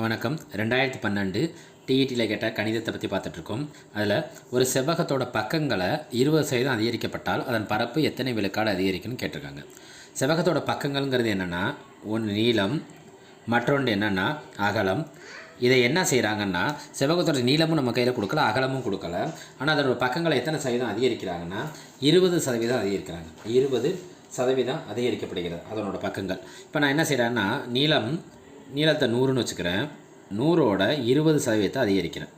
வணக்கம். 2012 டிஇடியில் கேட்ட கணிதத்தை பற்றி பார்த்துட்ருக்கோம். அதில் ஒரு செவ்வகத்தோட பக்கங்களை 20% அதிகரிக்கப்பட்டால் அதன் பரப்பு எத்தனை விழுக்காடு அதிகரிக்குன்னு கேட்டிருக்காங்க. செவ்வகத்தோட பக்கங்கள்ங்கிறது என்னென்னா, ஒன்று நீளம், மற்றொன்று என்னென்னா அகலம். இதை என்ன செய்கிறாங்கன்னா, செவ்வகத்தோட நீளமும் நம்ம கையில் கொடுக்கல, அகலமும் கொடுக்கல. ஆனால் அதோட பக்கங்களை எத்தனை சதவீதம் அதிகரிக்கிறாங்கன்னா 20% அதிகரிக்கிறாங்க. 20% அதிகரிக்கப்படுகிறது அதனோட பக்கங்கள். இப்போ நான் என்ன செய்கிறேன்னா, நீளத்தை 100ன்னு வச்சுக்கிறேன். 100ஓட 20% அதிகரிக்கிறேன்.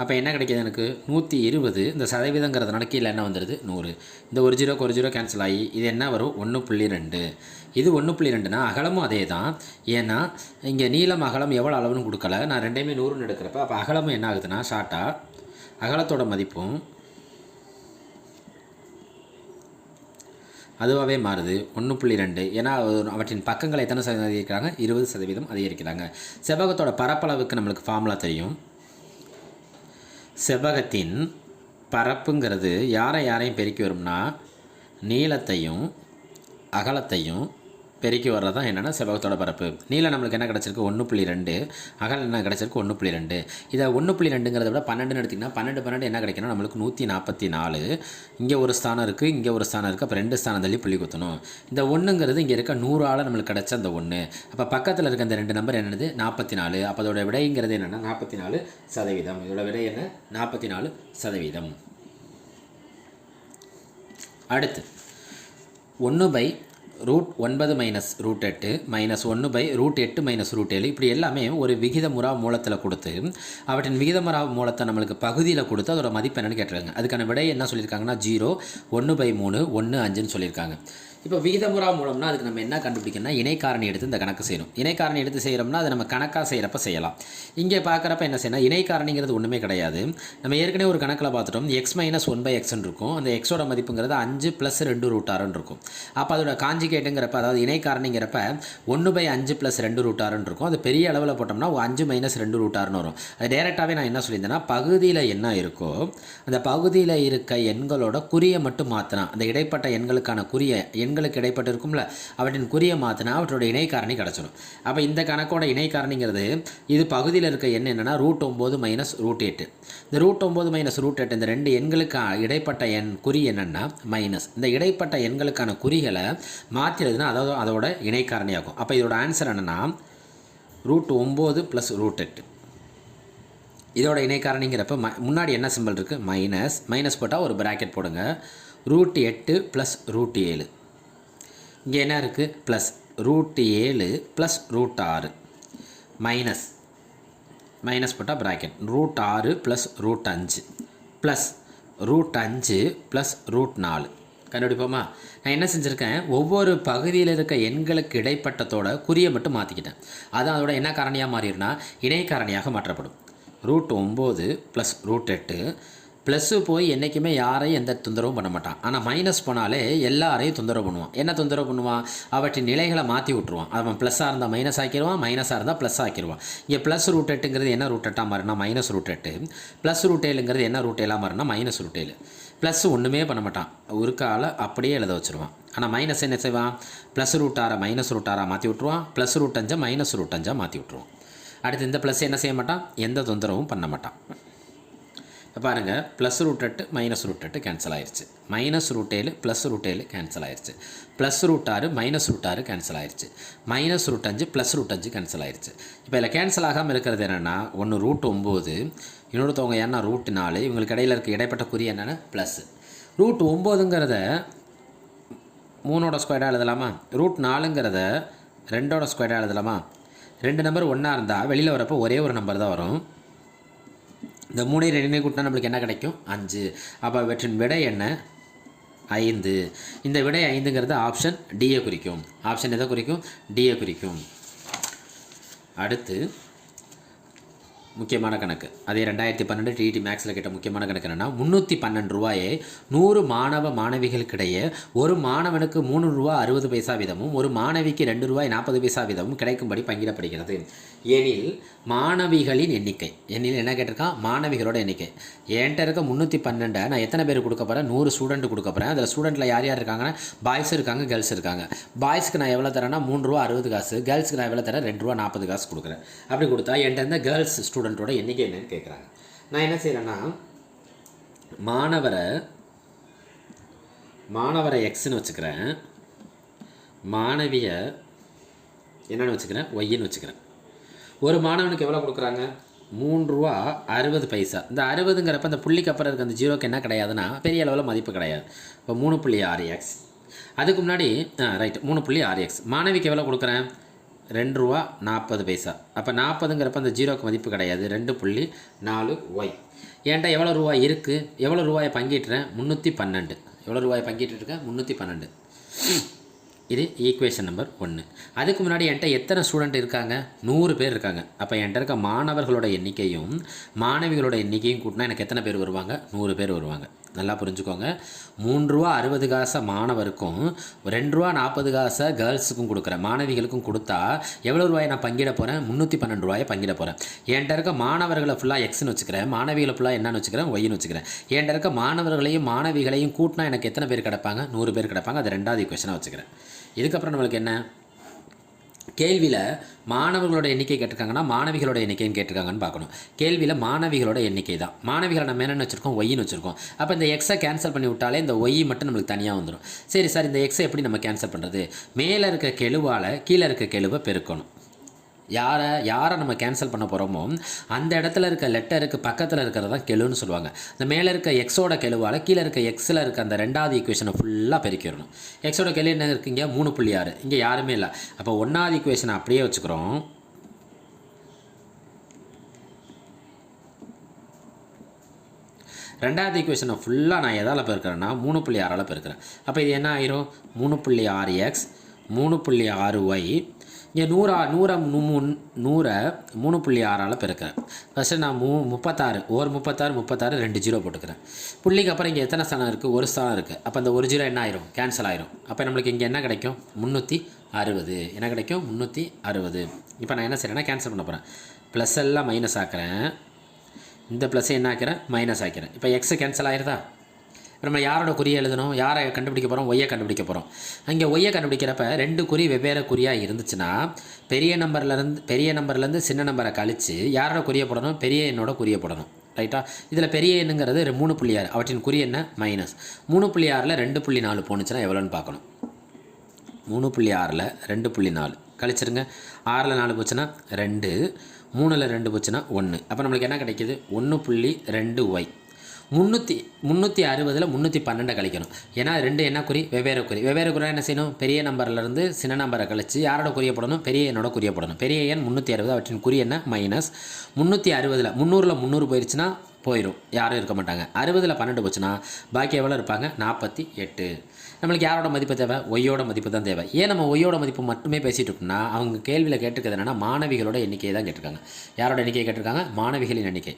அப்போ என்ன கிடைக்கிது எனக்கு? 120. இந்த சதவீதங்கிறதுனால கீழே என்ன வந்துடுது? 100. இந்த ஒரு ஜீரோக்கு ஒரு ஜீரோ கேன்சல் ஆகி இது என்ன வரும்? 1.2. இது 1.2னா அகலமும் அதே தான். ஏன்னா இங்கே நீளம் அகலம் எவ்வளோ அளவுன்னு கொடுக்கல, நான் ரெண்டையுமே 100ன்னு எடுக்கிறப்ப அப்போ அகலமும் என்ன ஆகுதுன்னா ஷார்ட்டாக அகலத்தோட மதிப்பும் அதுவாகவே மாறுது 1.2. ஏன்னா அவற்றின் பக்கங்களை எத்தனை சதவீதம் அதிகரிக்கிறாங்க? 20% அதிகரிக்கிறாங்க. செவ்வகத்தோட பரப்பளவுக்கு நம்மளுக்கு ஃபார்முலா தெரியும். செவ்வகத்தின் பரப்புங்கிறது யாரையும் பெருக்கி வரும்னா நீளத்தையும் அகலத்தையும் பெருக்கி வர்றது தான் என்னென்னா செவ்வகத்தோட பரப்பு. நீளம் நம்மளுக்கு என்ன கிடச்சிருக்கு? 1.2. அகலம் என்ன கிடச்சிருக்கு? 1.2. இதை 1.2ங்கிறத விட 12ன்னு எடுத்திங்கன்னா 12 என்ன கிடைக்கணும்? நம்மளுக்கு 144. இங்கே ஒரு ஸ்தானம் இருக்குது, இங்கே ஒரு ஸ்தானம் இருக்குது. அப்போ 2 ஸ்தானம் தள்ளி புள்ளி குத்தணும். இந்த 1ங்கிறது இங்கே இருக்க 100ஆல் நம்மளுக்கு கிடச்ச அந்த 1. அப்போ பக்கத்தில் இருக்க அந்த 2 நம்பர் என்னது? 44. அப்போ அதோட விடைங்கிறது என்னென்னா 44%. இதோட விடை என்ன? 44%. அடுத்து 1/√9 - √8 -1/√8 - √7 இப்படி எல்லாமே ஒரு விகிதமுறா மூலத்தில் கொடுத்து அவற்றின் விகிதமுறா மூலத்தை நம்மளுக்கு பகுதியில் கொடுத்து அதோட மதிப்பு என்னென்னு கேட்டிருக்காங்க. அதுக்கான விடை என்ன சொல்லியிருக்காங்கன்னா 0, 1/3, 1, 5ன்னு சொல்லியிருக்காங்க. இப்போ விகிதமுறா மூலம்னா அதுக்கு நம்ம என்ன கண்டுபிடிக்கணும்னா இணைக்காரணி எடுத்து இந்த கணக்கு செய்யணும். இணைக்காரணி எடுத்து செய்கிறோம்னா அதை நம்ம கணக்காக செய்கிறப்ப செய்யலாம். இங்கே பார்க்குறப்ப என்ன செய்யணும்? இணைக்காரணிங்கிறது ஒன்றுமே கிடையாது. நம்ம ஏற்கனவே ஒரு கணக்கில் பார்த்துட்டோம். x - 1/xன்னு இருக்கும். அந்த எக்ஸோட மதிப்புங்கிறது 5 + 2√6ன்னு இருக்கும். அப்போ அதோட காஞ்சிகேட்டுங்கிறப்ப, அதாவது இணைக்காரணிங்கிறப்ப 1/5 + 2√6ன்னு இருக்கும். அது பெரிய அளவில் போட்டோம்னா 5 - 2√6ன்னு வரும். அது டேரெக்டாகவே நான் என்ன சொல்லியிருந்தேன்னா, பகுதியில் என்ன இருக்கோ அந்த பகுதியில் இருக்க எண்களோட குறியை மட்டும் மாற்றினா, அந்த இடைப்பட்ட எண்களுக்கான குறிய எண்களுக்கு இடைப்பட்டு இருக்கும்ல, அவற்றின் குறியை மாற்றினா அவற்றோட இணைக்காரணி கிடச்சிடும். அப்போ இந்த கணக்கோட இணைக்காரணிங்கிறது இது பகுதியில் இருக்க எண் என்னென்னா √9 - √8. இந்த √9 - √8 இந்த 2 எண்களுக்கு இடைப்பட்ட எண் குறி என்னென்னா மைனஸ். இந்த இடைப்பட்ட எண்களுக்கான குறிகளை மாற்றிடுதுன்னா அதாவது அதோட இணைக்காரணியாகும். அப்போ இதோட ஆன்சர் என்னென்னா √9 + √8. இதோட இணைக்காரணிங்கிறப்ப முன்னாடி என்ன சிம்பிள் இருக்குது? மைனஸ் போட்டால் ஒரு ப்ராக்கெட் போடுங்க. √8 + √7. இங்கே என்ன இருக்குது? +√7 + √6 மைனஸ் போட்டால் ப்ராக்கெட் √6 + √5 +√5 + √4. கண்டுபிடிப்போமா? நான் என்ன செஞ்சுருக்கேன்? ஒவ்வொரு பகுதியில் இருக்க எண்களுக்கு இடைப்பட்டத்தோட குறியை மட்டும் மாற்றிக்கிட்டேன். அது அதோட என்ன காரணியாக மாறிடுனா இணைக்காரணியாக மாற்றப்படும். √9 + √8 ப்ளஸ்ஸு போய் என்றைக்குமே யாரையும் எந்த தொந்தரவும் பண்ண மாட்டான். ஆனால் மைனஸ் போனாலே எல்லாரையும் தொந்தரவு பண்ணுவான். என்ன தொந்தரவு பண்ணுவான்? அவற்றின் நிலைகளை மாற்றி விட்ருவான். அவன் ப்ளஸ்ஸாக இருந்தால் மைனஸ் ஆக்கிடுவான், மைனஸாக இருந்தால் ப்ளஸ் ஆக்கிடுவான். இங்கே +√8ங்கிறது என்ன √8ஆக மாறினா -√8, +√7ங்கிறது என்ன √7ஆக மாறினா -√7. ப்ளஸ் ஒன்றுமே பண்ண மாட்டான், ஒரு காலை அப்படியே எழுத வச்சுருவான். ஆனால் மைனஸ் என்ன செய்வான்? +√6 -√6 மாற்றி விட்ருவான், +√5 -√5 மாற்றி விட்ருவான். அடுத்து இந்த ப்ளஸ் என்ன செய்ய மாட்டான்? எந்த தொந்தரவும் பண்ண மாட்டான். பாருங்கள், +√8 -√8 கேன்சல் ஆயிடுச்சு. -√7 +√7 கேன்சல் ஆயிடுச்சு. +√6 -√6 கேன்சல் ஆயிடுச்சு. -√5 +√5 கேன்சல் ஆயிடுச்சு. இப்போ இதில் கேன்சல் ஆகாமல் இருக்கிறது என்னென்னா, ஒன்று √9, இன்னொருத்தவங்க ஏன்னா √4. இவங்களுக்கு இடையில் இருக்க இடைப்பட்ட குறி என்னென்னா ப்ளஸ். √9ங்கிறத 3ஓட ஸ்கொயராக எழுதலாமா? √4ங்கிறத 2ஓட ஸ்கொயராக எழுதலாமா? 2 நம்பர் ஒன்றா இருந்தால் வெளியில் வரப்போ ஒரே ஒரு நம்பர் தான் வரும். இந்த 3 2 கூட்டினா நம்மளுக்கு என்ன கிடைக்கும்? 5. அப்போ இவற்றின் விடை என்ன? 5. இந்த விடை 5ங்கிறது ஆப்ஷன் டியை குறிக்கும். ஆப்ஷன் எதை குறிக்கும்? டியை குறிக்கும். அடுத்து முக்கியமான கணக்கு. அதே 2012 டிஇடி மேக்ஸில் கேட்ட முக்கியமான கணக்கு என்னென்னா, 312 ரூபாயை 100 மாணவ மாணவிகளுக்கிடையே ஒரு மாணவனுக்கு 3 ரூபா 60 பைசா வீதமும் ஒரு மாணவிக்கு 2 ரூபாய் 40 பைசா வீதமும் கிடைக்கும்படி பங்கிடப்படுகிறது. எனில் மாணவிகளின் எண்ணிக்கை. எண்ணில் என்ன கேட்டிருக்கான்? மாணவிகளோட எண்ணிக்கை. என்கிட்ட இருக்க 312 நான் எத்தனை பேர் கொடுக்க போகிறேன்? 100 ஸ்டூடெண்ட் கொடுக்க போகிறேன். அதில் ஸ்டூடெண்ட்டில் யார் யார் இருக்காங்கன்னா, பாய்ஸ் இருக்காங்க, கேர்ள்ஸ் இருக்காங்க. பாய்ஸ்க்கு நான் எவ்வளோ தரேன்னா 3 ரூபா 60 காசு, கேர்ள்ஸ்க்கு நான் எவ்வளோ தரேன்? 2 ரூபா 40 காசு கொடுக்குறேன். அப்படி கொடுத்தா என்கிட்ட இருந்த கேர்ள்ஸ் ஸ்டூடெண்ட்டோட எண்ணிக்கை என்னன்னு கேட்குறாங்க. நான் என்ன செய்கிறேன்னா, மாணவரை எக்ஸ்ன்னு வச்சுக்கிறேன், மாணவியை என்னென்னு வச்சுக்கிறேன்? ஒய்ன்னு வச்சுக்கிறேன். ஒரு மாணவனுக்கு எவ்வளோ கொடுக்குறாங்க? 3 ரூபா 60 பைசா. இந்த 60ங்கிறப்ப இந்த புள்ளிக்கு அப்புறம் இருக்க அந்த ஜீரோக்கு என்ன கிடையாதுன்னா பெரிய அளவில் மதிப்பு கிடையாது. இப்போ 3.6x. அதுக்கு முன்னாடி ரைட் 3.6x. மாணவிக்கு எவ்வளோ கொடுக்குறேன்? 2 ரூபா 40 பைசா. அப்போ 40ங்கிறப்ப அந்த ஜீரோக்கு மதிப்பு கிடையாது. 2.4y. என்கிட்ட எவ்வளோ ரூபாய் இருக்குது? எவ்வளோ ரூபாயை பங்கிட்டுறேன்? 312. எவ்வளோ ரூபாயை பங்கிட்டுருக்கேன்? 312. இது ஈக்குவேஷன் நம்பர் 1. அதுக்கு முன்னாடி என்கிட்ட எத்தனை ஸ்டூடெண்ட் இருக்காங்க? 100 பேர் இருக்காங்க. அப்போ என்கிட்ட இருக்க மாணவர்களோட எண்ணிக்கையும் மாணவிகளோட எண்ணிக்கையும் கூட்டினா எனக்கு எத்தனை பேர் வருவாங்க? 100 பேர் வருவாங்க. நல்லா புரிஞ்சுக்கோங்க. 3 ரூபா 60 காசை மாணவருக்கும் 2 ரூபா 40 காசை கேர்ள்ஸுக்கும் கொடுக்குறேன், மாணவிகளுக்கும் கொடுத்தா எவ்வளோ ரூபாயை நான் பங்கிட போகிறேன்? 312 ரூபாயை பங்கிட போகிறேன். என்கிட்ட இருக்க மாணவர்களை ஃபுல்லாக எக்ஸ்ன்னு வச்சுக்கிறேன், மாணவிகளை ஃபுல்லாக என்னன்னு வச்சுக்கிறேன்? ஒய்ன்னு வச்சுக்கிறேன். என்கிட்ட இருக்க மாணவர்களையும் மாணவிகளையும் கூட்டினா எனக்கு எத்தனை பேர் கிடப்பாங்க? 100 பேர் கிடப்பாங்க. அது 2வது ஈக்குவேஷனாக வச்சுக்கிறேன். இதுக்கப்புறம் நம்மளுக்கு என்ன கேள்வியில் மாணவர்களோட எண்ணிக்கை கேட்டிருக்காங்கன்னா மாணவிகளோட எண்ணிக்கைன்னு கேட்டிருக்காங்கன்னு பார்க்கணும். கேள்வியில் மாணவிகளோட எண்ணிக்கை தான். மாணவிகளை நம்ம என்னென்னு வச்சுருக்கோம்? ஒய்ன்னு வச்சுருக்கோம். அப்போ இந்த எக்ஸை கேன்சல் பண்ணி விட்டாலே இந்த ஒய் மட்டும் நம்மளுக்கு தனியாக வந்துடும். சரி சார், இந்த எக்ஸை எப்படி நம்ம கேன்சல் பண்ணுறது? மேலே இருக்க கெழுவால் கீழே இருக்க கெழுவை பெருக்கணும். யாரை நம்ம கேன்சல் பண்ண போகிறோமோ அந்த இடத்துல இருக்க லெட்டருக்கு பக்கத்தில் இருக்கிறது தான் கெழுன்னு சொல்லுவாங்க. இந்த மேலே இருக்க எக்ஸோட கெழுவால் கீழே இருக்க எக்ஸில் இருக்க அந்த 2வது ஈக்குவேஷனை ஃபுல்லாக பெருக்கிடணும். எக்ஸோட கெழு என்ன இருக்குங்க? 3.6. இங்கே யாருமே இல்லை. அப்போ 1வது ஈக்குவேஷனை அப்படியே வச்சுக்கிறோம். 2வது ஈக்குவேஷனை ஃபுல்லாக நான் எதால் பெருக்கிறேன்னா 3.6ஆல் பெருக்கிறேன். அப்போ இது என்ன ஆயிரும்? 3.6x 3.6y. இங்கே 3.6ஆல் பெருக்கிறேன். ஃபஸ்ட்டு நான் 36 36 2 ஜீரோ போட்டுக்கிறேன். புள்ளிக்கு அப்புறம் இங்கே எத்தனை ஸ்தானம் இருக்குது? ஒரு ஸ்தானம் இருக்குது. அப்போ அந்த ஒரு ஜீரோ என்ன ஆயிரும்? கேன்சல் ஆயிரும். அப்போ நம்மளுக்கு இங்கே என்ன கிடைக்கும்? 360. என்ன கிடைக்கும்? 360. இப்போ நான் என்ன செய்கிறேன்னா கேன்சல் பண்ண போகிறேன். ப்ளஸ் எல்லாம் மைனஸ் ஆக்கிறேன், இந்த ப்ளஸ்ஸை என்ன ஆக்கிறேன்? மைனஸ் ஆக்கிறேன். இப்போ எக்ஸு கேன்சல் ஆயிருதா? நம்ம யாரோட குறியை எழுதணும்? யாரை கண்டுபிடிக்க போகிறோம்? ஒய்யை கண்டுபிடிக்க போகிறோம். அங்கே ஒய்யை கண்டுபிடிக்கிறப்ப 2 குறி வெவ்வேறு குறியாக இருந்துச்சுன்னா பெரிய நம்பர்லேருந்து சின்ன நம்பரை கழித்து யாரோட குறியை போடணும்? பெரிய எண்ணோட குறியை போடணும். ரைட்டா? இதில் பெரிய எண்ணுங்கிறது 3.6, அவற்றின் குறி என்ன? மைனஸ். 3.6ல் 2.4 போணுச்சுன்னா எவ்வளோன்னு பார்க்கணும். 3.6ல் 2.4 கழிச்சிருங்க. 6ல் 4 போச்சுன்னா 2, 3ல் 2 போச்சுன்னா 1. அப்போ நம்மளுக்கு என்ன கிடைக்கிது? 1.2y. 360ல் 312 கழிக்கணும். ஏன்னா 2 என்ன குறி? வெவ்வேறு குறி. வெவ்வேறு குறி என்ன செய்யணும்? பெரிய நம்பர்லேருந்து சின்ன நம்பரை கழித்து யாரோட குறிய போடணும்? பெரிய எண்ணோட குறிய போடணும். பெரிய எண் 360, அவற்றின் குறி என்ன? மைனஸ். 360ல் 300ல் 300 போயிடுச்சுன்னா போயிடும், யாரும் இருக்க மாட்டாங்க. 60ல் 12 போச்சுன்னா பாக்கி எவ்வளோ இருப்பாங்க? 48. நம்மளுக்கு யாரோட மதிப்பு தேவை? ஒய்யோட மதிப்பு தான் தேவை. ஏன் நம்ம ஒய்யோட மதிப்பு மட்டுமே பேசிகிட்டு இருக்கோம்னா அவங்க கேள்வியில் கேட்டிருக்கிறது என்னென்னா மாணவிகளோட எண்ணிக்கையை தான் கேட்டிருக்காங்க. யாரோட எண்ணிக்கையை கேட்டிருக்காங்க? மாணவிகளின் எண்ணிக்கை.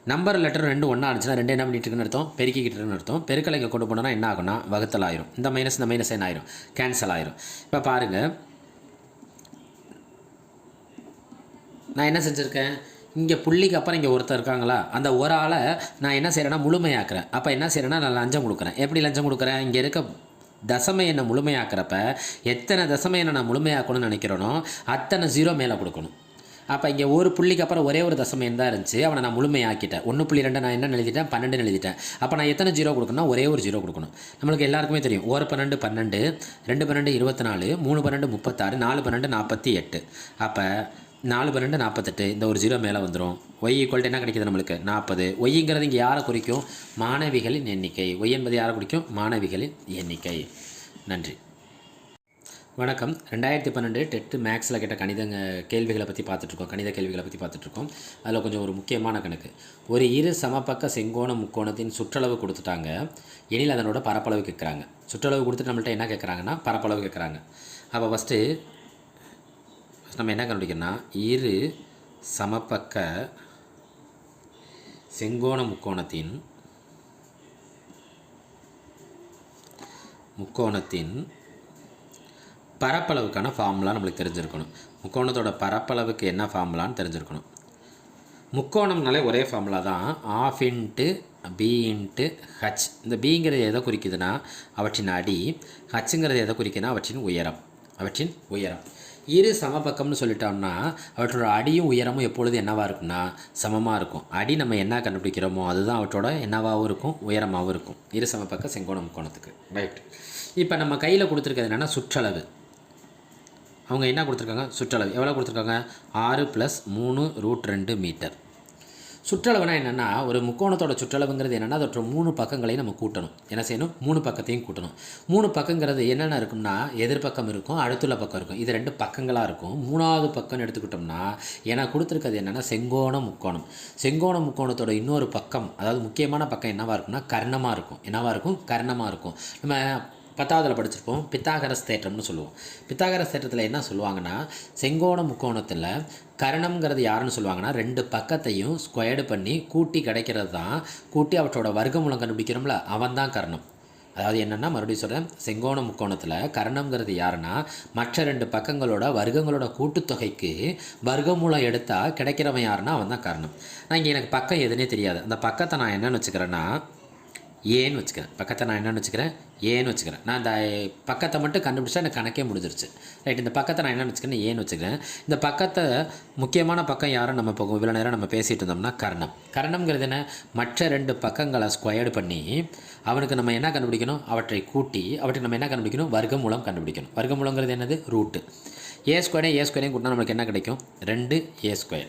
நம்பர் லெட்டர் 2 ஒன்றா இருந்துச்சுன்னா 2 என்ன பண்ணிட்டு இருக்குன்னு அர்த்தம்? பெருக்கிக்கிட்டுன்னு அர்த்தம். பெருக்கலை இங்கே கொண்டு போனோன்னா என்ன ஆகும்னா வகுத்தல் ஆயிரும். இந்த மைனஸ் என்ன ஆயிரும்? கேன்சல் ஆயிரும். இப்போ பாருங்கள், நான் என்ன செஞ்சுருக்கேன்? இங்கே புள்ளிக்கு அப்புறம் இங்கே ஒருத்தர் இருக்காங்களா, அந்த ஒரு ஆளை நான் என்ன செய்கிறேன்னா முழுமையாக்குறேன். அப்போ என்ன செய்கிறேன்னா நான் லஞ்சம் கொடுக்குறேன். எப்படி லஞ்சம் கொடுக்குறேன்? இங்கே இருக்க தசம எண்ணை முழுமையாக்குறப்ப எத்தனை தசம எண்ணை நான் முழுமையாக்கணும்னு நினைக்கிறேனோ அத்தனை ஜீரோ மேலே கொடுக்கணும். அப்போ இங்கே ஒரு புள்ளிக்கு அப்புறம் ஒரே ஒரு தசம எண் தான் இருந்துச்சு, அவனை நான் முழுமையாக்கிட்டேன். 1.2 நான் என்ன எழுதிட்டேன்? 12 எழுதிட்டேன். அப்போ நான் எத்தனை ஜீரோ கொடுக்கணும்னா ஒரே ஒரு ஜீரோ கொடுக்கணும். நம்மளுக்கு எல்லாருக்குமே தெரியும். 1 12 12, 2 12 24, 3 12 36, 4 12 48. அப்போ 4 12 48, இந்த ஒரு ஜீரோ மேலே வந்துடும். ஒய் ஈக்குவல்ட்டு என்ன கிடைக்கிது நம்மளுக்கு? 40. ஒய்ங்கிறது இங்கே யாரை குறிக்கும்? மாணவிகளின் எண்ணிக்கை. ஒய் என்பது யாரை குறிக்கும்? மாணவிகளின் எண்ணிக்கை. நன்றி, வணக்கம். 2012 டெட் மேக்ஸில் கேட்ட கேள்விகளை பற்றி பார்த்துட்ருக்கோம். கணித கேள்விகளை பற்றி பார்த்துட்ருக்கோம். அதில் கொஞ்சம் ஒரு முக்கியமான கணக்கு. ஒரு இரு சமபக்க செங்கோண முக்கோணத்தின் சுற்றளவு கொடுத்துட்டாங்க, எனில் அதனோட பரப்பளவு கேட்குறாங்க. சுற்றளவு கொடுத்துட்டு நம்மள்ட்ட என்ன கேட்குறாங்கன்னா பரப்பளவு கேட்குறாங்க. அப்போ ஃபஸ்ட்டு நம்ம என்ன கண்டுபிடிக்கணும்னா இரு சமபக்க செங்கோண முக்கோணத்தின் பரப்பளவுக்கான ஃபார்முலா நம்மளுக்கு தெரிஞ்சிருக்கணும். முக்கோணத்தோட பரப்பளவுக்கு என்ன ஃபார்முலான்னு தெரிஞ்சிருக்கணும். முக்கோணம்னாலே ஒரே ஃபார்முலா தான், half into B into H. இந்த பிங்கிறது எதை குறிக்குதுன்னா அவற்றின் அடி, ஹச்சுங்கிறது எதை குறிக்குதுன்னா அவற்றின் உயரம். இரு சமபக்கம்னு சொல்லிட்டோம்னா அவற்றோட அடியும் உயரமும் எப்பொழுது என்னவாக இருக்கும்னா சமமாக இருக்கும். அடி நம்ம என்ன கண்டுபிடிக்கிறோமோ அதுதான் அவற்றோட என்னவாகவும் இருக்கும், உயரமாகவும் இருக்கும். இரு சமபக்க செங்கோண முக்கோணத்துக்கு. ரைட். இப்போ நம்ம கையில் கொடுத்துருக்கிறது என்னென்னா சுற்றளவு. அவங்க என்ன கொடுத்துருக்காங்க, சுற்றளவு எவ்வளோ கொடுத்துருக்காங்க, 6 + 3√2 மீட்டர். சுற்றளவுனா என்னென்னா ஒரு முக்கோணத்தோட சுற்றளவுங்கிறது என்னென்னா அதோட 3 பக்கங்களையும் நம்ம கூட்டணும். என்ன செய்யணும், 3 பக்கத்தையும் கூட்டணும். 3 பக்கங்கிறது என்னென்ன இருக்கும்னா எதிர்பக்கம் இருக்கும், அடுத்துள்ள பக்கம் இருக்கும். இது 2 பக்கங்களாக இருக்கும். 3வது பக்கம்னு எடுத்துக்கிட்டோம்னா ஏன்னா கொடுத்துருக்கிறது என்னென்னா செங்கோண முக்கோணத்தோட இன்னொரு பக்கம், அதாவது முக்கியமான பக்கம் என்னவாக இருக்கும்னா கர்ணமாக இருக்கும். நம்ம 10ஆவதில் படிச்சிருப்போம், பித்தாகரஸ் தேற்றம்னு சொல்லுவோம். பித்தாகரஸ் தேற்றத்தில் என்ன சொல்லுவாங்கன்னா செங்கோண முக்கோணத்தில் கர்ணம்ங்கிறது யாருன்னு சொல்லுவாங்கன்னா 2 பக்கத்தையும் ஸ்கொயர்டு பண்ணி கூட்டி கிடைக்கிறது தான், கூட்டி அவற்றோட வர்க்கமூலம் கண்டுபிடிக்கிறோம்ல அவன் தான் கர்ணம். அதாவது என்னென்னா மறுபடியும் சொல்கிறேன், செங்கோண முக்கோணத்தில் கர்ணம்ங்கிறது யாருன்னா மற்ற 2 பக்கங்களோட வர்க்கங்களோட கூட்டுத்தொகைக்கு வர்க்கமூலம் எடுத்தால் கிடைக்கிறவன் யாருன்னா அவன் தான் கர்ணம். நான் இங்கே எனக்கு பக்கம் எதுனே தெரியாது, அந்த பக்கத்தை நான் என்னென்னு வச்சுக்கிறேன்னா ஏன்னு வச்சுக்கிறேன். நான் இந்த பக்கத்தை மட்டும் கண்டுபிடிச்சா எனக்கு கணக்கே முடிஞ்சிருச்சு. ரைட். இந்த பக்கத்தை நான் என்ன வச்சுக்கிறேன், ஏன்னு வச்சுக்கிறேன். இந்த பக்கத்தை முக்கியமான பக்கம் யாரும் நம்ம இப்போ இவ்வளோ நேரம் நம்ம பேசிகிட்டு இருந்தோம்னா கர்ணம்ங்கிறது என்ன, மற்ற 2 பக்கங்களை ஸ்கொயர்டு பண்ணி அவனுக்கு நம்ம என்ன கண்டுபிடிக்கணும், அவற்றை கூட்டி அவற்றை நம்ம என்ன கண்டுபிடிக்கணும், வர்க்கமூலம் கண்டுபிடிக்கணும். வர்க்கமூலங்கிறது என்னது, ரூட்டு. ஏ ஸ்கொயரையும் கூட்டினா நம்மளுக்கு என்ன கிடைக்கும், 2a².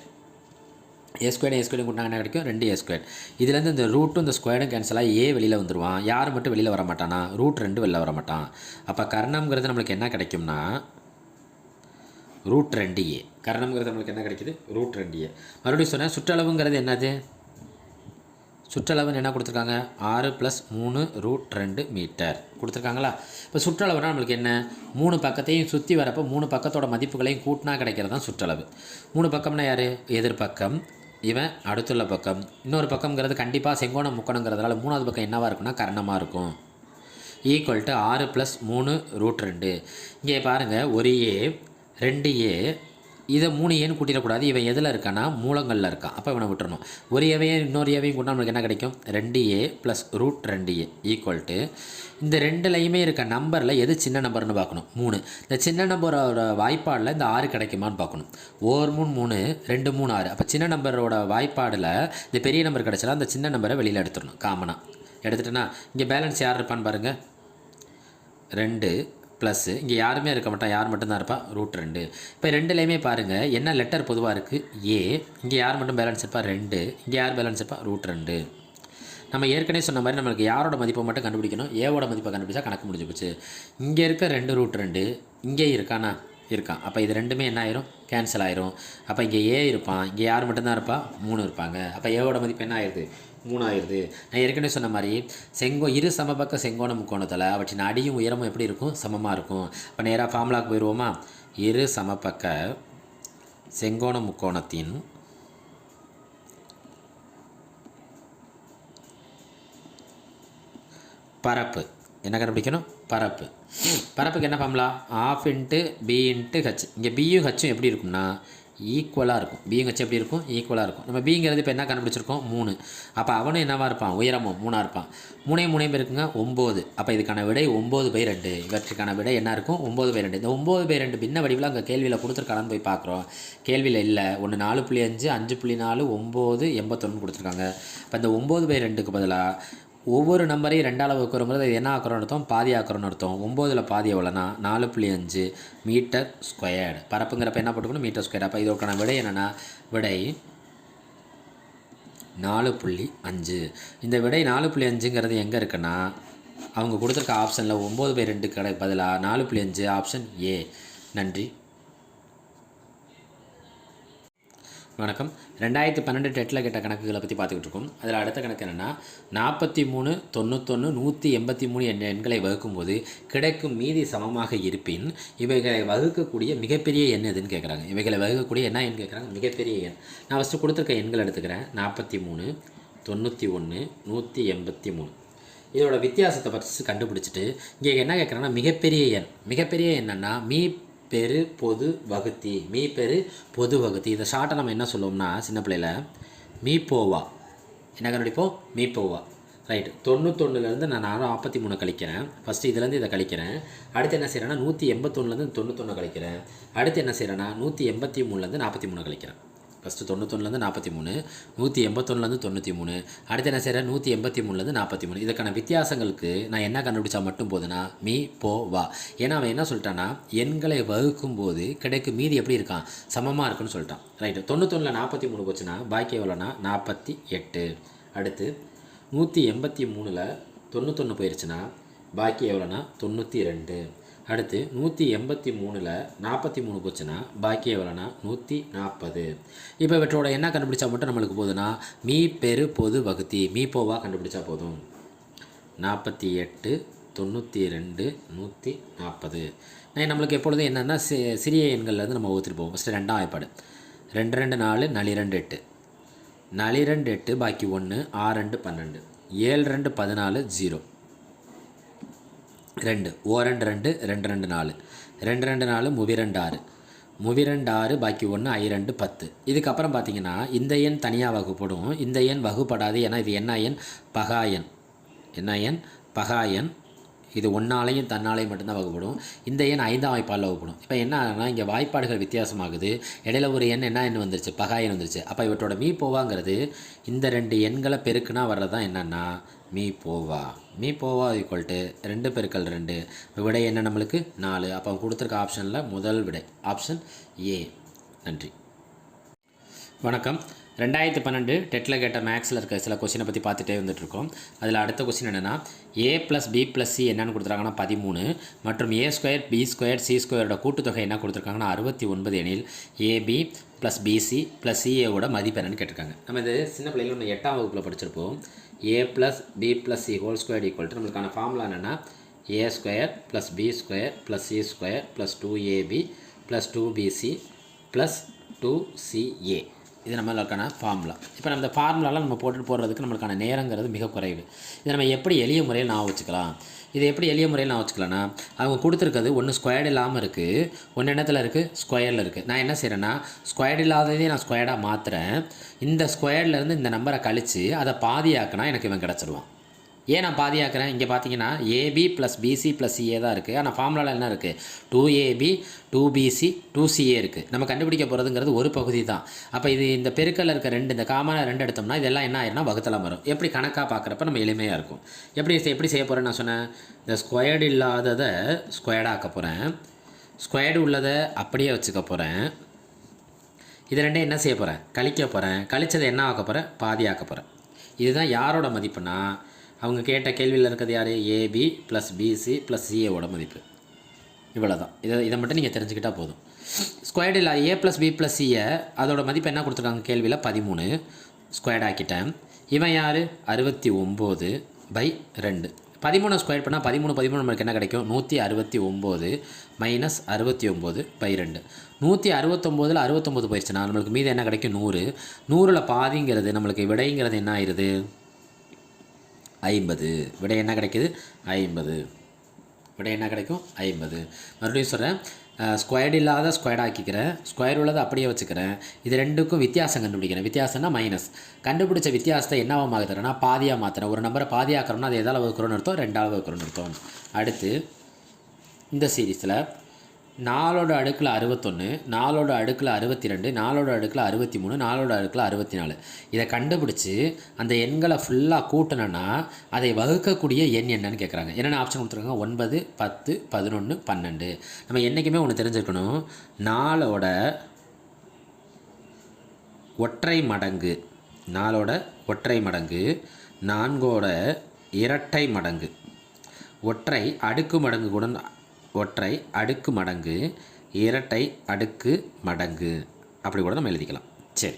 ஏ ஸ்கொயரையும் கூட்டினா என்ன கிடைக்கும், 2a². இதுலேருந்து இந்த ரூட்டும் இந்த ஸ்கொயரும் கேன்சலாக ஏ வெளியில் வந்துடுவான். யார் மட்டும் வெளியில் வர மாட்டானா, √2 வெளியில் வர மாட்டான். அப்போ கர்ணம்ங்கிறது நம்மளுக்கு என்ன கிடைக்கும்னா √2a. கர்ணம்ங்கிறது நம்மளுக்கு என்ன கிடைக்குது, √2a. மறுபடியும் சொன்னேன், சுற்றளவுங்கிறது என்னது, சுற்றளவுன்னு என்ன கொடுத்துருக்காங்க, 6 + 3√2 மீட்டர் கொடுத்துருக்காங்களா. இப்போ சுற்றளவுனா நம்மளுக்கு என்ன, 3 பக்கத்தையும் சுற்றி வரப்போ 3 பக்கத்தோட மதிப்புகளையும் கூட்டினா கிடைக்கிறது தான் சுற்றளவு. 3 பக்கம்னா யார், எதிர்பக்கம், இவன் அடுத்துள்ள பக்கம், இன்னொரு பக்கம்ங்கிறது கண்டிப்பாக செங்கோண முக்கோணங்கிறதுனால 3வது பக்கம் என்னவாக இருக்குன்னா கர்ணமாக இருக்கும். = 6 + 3√2. இங்கே பாருங்கள், ஒரு ஏ 2a, இதை 3ஏன்னு கூட்டிடக்கூடாது. இவன் எதில் இருக்கான்னா மூலங்களில் இருக்கான். அப்போ இவனை விட்டுறணும். ஒரு ஏவையும் இன்னொரு ஏவையும் கூட்டினா நம்மளுக்கு என்ன கிடைக்கும், 2a + √2a இந்த 2லையுமே இருக்க நம்பரில் எது சின்ன நம்பர்னு பார்க்கணும், 3. இந்த சின்ன நம்பரோட வாய்ப்பாடில் இந்த 6 கிடைக்குமான்னு பார்க்கணும். 1 3 3 2 3 6. அப்போ சின்ன நம்பரோட வாய்ப்பாடில் இந்த பெரிய நம்பர் கிடச்சா அந்த சின்ன நம்பரை வெளியில் எடுத்துடணும். காமனாக எடுத்துட்டேன்னா இங்கே பேலன்ஸ் யார் இருப்பான்னு பாருங்கள், 2 ப்ளஸ் இங்கே யாருமே இருக்க மாட்டான், யார் மட்டும்தான் இருப்பா, √2. இப்போ 2லையுமே பாருங்கள் என்ன லெட்டர் பொதுவாக இருக்குது, ஏ. இங்கே யார் மட்டும் பேலன்ஸ் இருப்பா, 2. இங்கே யார் பேலன்ஸ் இருப்பா, √2. நம்ம ஏற்கனவே சொன்ன மாதிரி நம்மளுக்கு யாரோட மதிப்பை மட்டும் கண்டுபிடிக்கணும், ஏவோட மதிப்பை கண்டுபிடிச்சா கணக்கு முடிஞ்சு போச்சு. இங்கே இருக்க 2√2 இங்கே இருக்கானா, இருக்கான். அப்போ இது ரெண்டுமே என்ன ஆயிரும், கேன்சல் ஆயிரும். அப்போ இங்கே ஏ இருப்பான், இங்கே யார் மட்டும்தான் இருப்பா, 3 இருப்பாங்க. அப்போ ஏவோட மதிப்பு என்ன ஆயிடுது, 3 ஆயிடுது. நான் ஏற்கனவே சொன்ன மாதிரி இரு சமபக்க செங்கோண முக்கோணத்தில் அவற்றின் அடியும் உயரமும் எப்படி இருக்கும், சமமாக இருக்கும். இப்போ நேராக ஃபார்முலாவுக்கு போயிடுவோமா, இரு சமபக்க செங்கோண முக்கோணத்தின் பரப்பு என்ன கண்டுபிடிக்கணும், பரப்புக்கு என்ன ஃபார்முலா, ½ × b × h. இங்கே பியும் ஹச்சும் எப்படி இருக்கும்னா ஈக்குவலாக இருக்கும். பியும் ஹச் எப்படி இருக்கும், ஈக்குவலாக இருக்கும். நம்ம பிங்கிறது இப்போ என்ன கண்டுபிடிச்சிருக்கோம், 3. அப்போ அவனும் என்னவாக இருப்பான், உயரமும் 3ஆக இருப்பான். 3 3 இருக்குங்க 9. அப்போ இதுக்கான விடை 9/2. இவற்றுக்கான விடை என்ன இருக்கும், 9/2. இந்த 9/2 பின்ன வடிவில் அங்கே கேள்வியில் கொடுத்துருக்கானு போய் பார்க்குறோம். கேள்வியில் இல்லை, ஒன்று 4.5 5.4 9 81 கொடுத்துருக்காங்க. இப்போ இந்த 9/2க்கு பதிலாக ஒவ்வொரு நம்பரையும் 2ஆல் வகுக்கிறோங்கிறது என்ன ஆக்குறோன்னு அர்த்தம், பாதி ஆக்குறோன்னு அர்த்தம். 9ல் பாதி எவ்வளோனா 4.5 மீட்டர் ஸ்கொயர்டு. பரப்புங்கிறப்ப என்ன போட்டுக்கணும், மீட்டர் ஸ்கொயர். அப்போ இதோக்கான விடை என்னென்னா, விடை 4.5. இந்த விடை 4.5ங்கிறது எங்கே இருக்குன்னா அவங்க கொடுத்துருக்க ஆப்ஷனில் 9/2 பதிலாக 4.5 ஆப்ஷன் ஏ. நன்றி. வணக்கம். 2012 டெட்டில் கேட்ட கணக்குகளை பற்றி பார்த்துக்கிட்டு இருக்கோம். அதில் அடுத்த கணக்கு என்னென்னா 43, 91, 183 என்ற எண்களை வகுக்கும்போது கிடைக்கும் மீதி சமமாக இருப்பின் இவைகளை வகுக்கக்கூடிய மிகப்பெரிய எண் எதுன்னு கேட்குறாங்க. இவைகளை வகுக்கக்கூடிய என்ன எண் கேட்குறாங்க? மிகப்பெரிய எண். நான் ஃபஸ்ட்டு கொடுத்துருக்க எண்கள் எடுத்துக்கிறேன். 43, 91, 183. இதோட வித்தியாசத்தை பற்றி கண்டுபிடிச்சிட்டு இங்கே என்ன கேட்குறாங்கன்னா மிகப்பெரிய எண். மிகப்பெரிய என்னென்னா மீ பெரு பொது வகுத்தி. மீ பெரு பொது வகுத்தி. இதை ஷார்ட்டாக நம்ம என்ன சொல்லுவோம்னா சின்ன பிள்ளையில் மீ போவா. என்ன கண்டுபிடிப்போம்? மீ போவா. ரைட்டு. 91லேருந்து நான் 43 கழிக்கிறேன். ஃபஸ்ட்டு இதுலேருந்து இதை கழிக்கிறேன். அடுத்து என்ன செய்கிறேன்னா 181லேருந்து 91 கழிக்கிறேன். அடுத்து என்ன செய்கிறேன்னா 183லேருந்து 43 கழிக்கிறேன். ஃபஸ்ட்டு 91லேருந்து 43, 181லேருந்து 93, அடுத்து என்ன செய்கிறேன் 183லேருந்து 43. இதுக்கான வித்தியாசங்களுக்கு நான் என்ன கண்டுபிடிச்சா மட்டும் போதுன்னா மீ போ வா. ஏன்னா அவன் என்ன சொல்லிட்டான்னா எண்களை வகுக்கும் போது கிடைக்கும் மீதி எப்படி இருக்கான்? சமமாக இருக்குன்னு சொல்லிட்டான். ரைட்டு. 91ல் 43 போச்சுன்னா பாக்கி எவ்வளோனா 48. அடுத்து 183ல் 91 போயிடுச்சுன்னா பாக்கி எவ்வளோனா 92. அடுத்து 183ல் 43 போச்சுன்னா பாக்கி எவ்வளோனா 140. இப்போ இவற்றோட என்ன கண்டுபிடிச்சா மட்டும் நம்மளுக்கு போதுன்னா மீ பெரு பொது வகுத்தி. மீ போவா கண்டுபிடிச்சா போதும். 48, 92, 140. நம்மளுக்கு எப்பொழுதும் என்னென்னா சிறிய எண்கள்லேருந்து நம்ம ஊற்றிட்டு போவோம். ஃபஸ்ட்டு 2ஆம் வாய்ப்பாடு. 2 2 4, 4 2 8, 4 2 8 பாக்கி 1, 6 2 12, 7 2 14, 0, 2, ஓ 2 2, 2 2 4, 2 2 4, 3 2 6, 3 2 6 பாக்கி 1, I 2 10. இதுக்கப்புறம் பார்த்தீங்கன்னா இந்த எண் தனியாக வகுப்படும். இந்த எண் வகுப்படாது. ஏன்னா இது என்ன எண்? பகா எண். என்ன எண்? பகா எண். இது ஒன்றாலையும் தன்னாலையும் மட்டும்தான் வகுப்படும். இந்த எண் 5ஆம் வாய்ப்பாடில் வகுப்படும். இப்போ என்ன ஆகுனா இங்கே வாய்ப்பாடுகள் வித்தியாசமாகுது. இடையில ஒரு எண் என்ன எண் வந்துருச்சு? பகா எண் வந்துருச்சு. அப்போ இவற்றோட மீ போவாங்கிறது இந்த 2 எண்களை பெருக்குனா வர்றது தான் என்னென்னா மீ போவா. மீ போவா ஈக்குவல் டு 2 × 2. விடை என்ன நம்மளுக்கு? 4. அப்போ கொடுத்துருக்க ஆப்ஷனில் முதல் விடை ஆப்ஷன் ஏ. நன்றி. வணக்கம். 2012 டெட்டில் கேட்ட மேக்ஸில் இருக்க சில கொஸ்டினை பற்றி பார்த்துட்டே வந்துட்டுருக்கோம். அதில் அடுத்த கொஸ்டின் என்னென்னா a + b + c என்னென்னு கொடுத்துருக்காங்கன்னா 13 மற்றும் a² b² c² கூட்டுத்தொகை என்ன கொடுத்துருக்காங்கன்னா 69 எனில் ab + bc + ca மதிப்பு என்னன்னு கேட்டிருக்காங்க. நம்ம இது சின்ன பிள்ளைகள் நம்ம 8ஆம் வகுப்பில் படிச்சிருப்போம். a + b + c ² equal to நம்மளுக்கான ஃபார்முலா என்னென்னா a² + b² + c² + 2ab + 2bc + 2ca. இது நம்மளுக்கான ஃபார்முலா. இப்போ நம்ம இந்த ஃபார்முலாலாம் நம்ம போடுறதுக்கு நம்மளுக்கான நேரங்கிறது மிக குறைவு. இதை நம்ம எப்படி எளிய முறையில் நான் வச்சுக்கலாம்? இது எப்படி எளிய முறையில் நான் வச்சுக்கலாம்னா அவங்க கொடுத்துருக்கிறது ஒன்று ஸ்கொயர்டு இல்லாமல் இருக்குது, ஒன்று என்னத்தில் இருக்குது? ஸ்கொயரில் இருக்குது. நான் என்ன செய்கிறேன்னா ஸ்கொயர்டு இல்லாததே நான் ஸ்கொயர்டாக மாற்றுறேன். இந்த ஸ்கொயர்லேருந்து இந்த நம்பரை கழித்து அதை பாதியாக்கினா எனக்கு இவன் கிடச்சிருவான். ஏன் நான் பாதியாக்குறேன்? இங்கே பார்த்தீங்கன்னா ab + bc + ca தான் இருக்குது. ஆனால் ஃபார்முலாவில் என்ன இருக்குது? 2ab 2bc 2ca இருக்குது. நம்ம கண்டுபிடிக்க போகிறதுங்கிறது ஒரு பகுதி தான். அப்போ இது இந்த பெருக்கல்ல இருக்க இந்த காமனாக 2 எடுத்தோம்னா இதெல்லாம் என்ன ஆயிரும்னா வகுத்தலாம் வரும். எப்படி கணக்காக பார்க்குறப்ப நம்ம எளிமையாக இருக்கும். எப்படி செய்ய போகிறேன்னு நான் சொன்னேன். இந்த ஸ்கொயர்டு இல்லாததை ஸ்கொயர்டாக்க போகிறேன், ஸ்கொயர்டு உள்ளதை அப்படியே வச்சுக்க போகிறேன். இது ரெண்டையும் என்ன செய்ய போகிறேன்? கழிக்க போகிறேன். கழிச்சதை என்ன ஆக்க போகிறேன்? பாதியாக்க போகிறேன். இதுதான் யாரோட மதிப்புனா அவங்க கேட்ட கேள்வியில் இருக்கிறது யார்? ab + bc + ca மதிப்பு. இவ்வளோ தான். இதை மட்டும் நீங்கள் தெரிஞ்சுக்கிட்டால் போதும். ஸ்கொயர்டு இல்லை a + b + c அதோட மதிப்பு என்ன கொடுத்துருக்காங்க கேள்வியில்? 13. ஸ்கொயர்ட் ஆக்கிட்டேன். இவன் யார்? 69/2. 13 ஸ்கொயர் பண்ணால் 13 நம்மளுக்கு என்ன கிடைக்கும்? 169 - 69/2. 169ல் 69 போயிடுச்சுன்னா நம்மளுக்கு மீது என்ன கிடைக்கும்? 100. 100ல் பாதிங்கிறது நம்மளுக்கு விடைங்கிறது என்ன ஆயிடுது? 50. விடை என்ன கிடைக்கிது? 50. விடை என்ன கிடைக்கும்? 50. மறுபடியும் சொல்கிறேன். ஸ்கொயர்டு இல்லாத ஸ்கொயர்ட் ஆக்கிக்கிறேன், ஸ்கொயர் உள்ளதை அப்படியே வச்சுக்கிறேன். இது ரெண்டுக்கும் வித்தியாசம் கண்டுபிடிக்கிறேன். வித்தியாசம்னா மைனஸ். கண்டுபிடிச்ச வித்தியாசத்தை என்னவா மாற்றுறேன்னா பாதியாக மாற்றுறேன். ஒரு நம்பரை பாதியாக்கிறோம்னா அது எதால் வகுக்கிறோன்னு அர்த்தம்? 2ஆல் வகுக்கிறோன்னு அர்த்தம். அடுத்து இந்த சீரீஸில் 4 அடுக்கில் 61, 4 அடுக்கில் 62, 4 அடுக்கில் 63, 4 அடுக்கில் 64. இதை கண்டுபிடிச்சி அந்த எண்களை ஃபுல்லாக கூட்டினோன்னா அதை வகுக்கக்கூடிய எண் என்னன்னு கேட்குறாங்க. என்னென்ன ஆப்ஷன் கொடுத்துருக்காங்க? 9, 10, 11, 12. நம்ம என்றைக்குமே ஒன்று தெரிஞ்சுக்கணும். 4ஓட ஒற்றை மடங்கு, 4ஓட ஒற்றை மடங்கு, 4ஓட இரட்டை மடங்கு, ஒற்றை அடுக்கு மடங்கு கூட ஒற்றை அடுக்கு மடங்கு, இரட்டை அடுக்கு மடங்கு அப்படி கூட நம்ம எழுதிக்கலாம். சரி,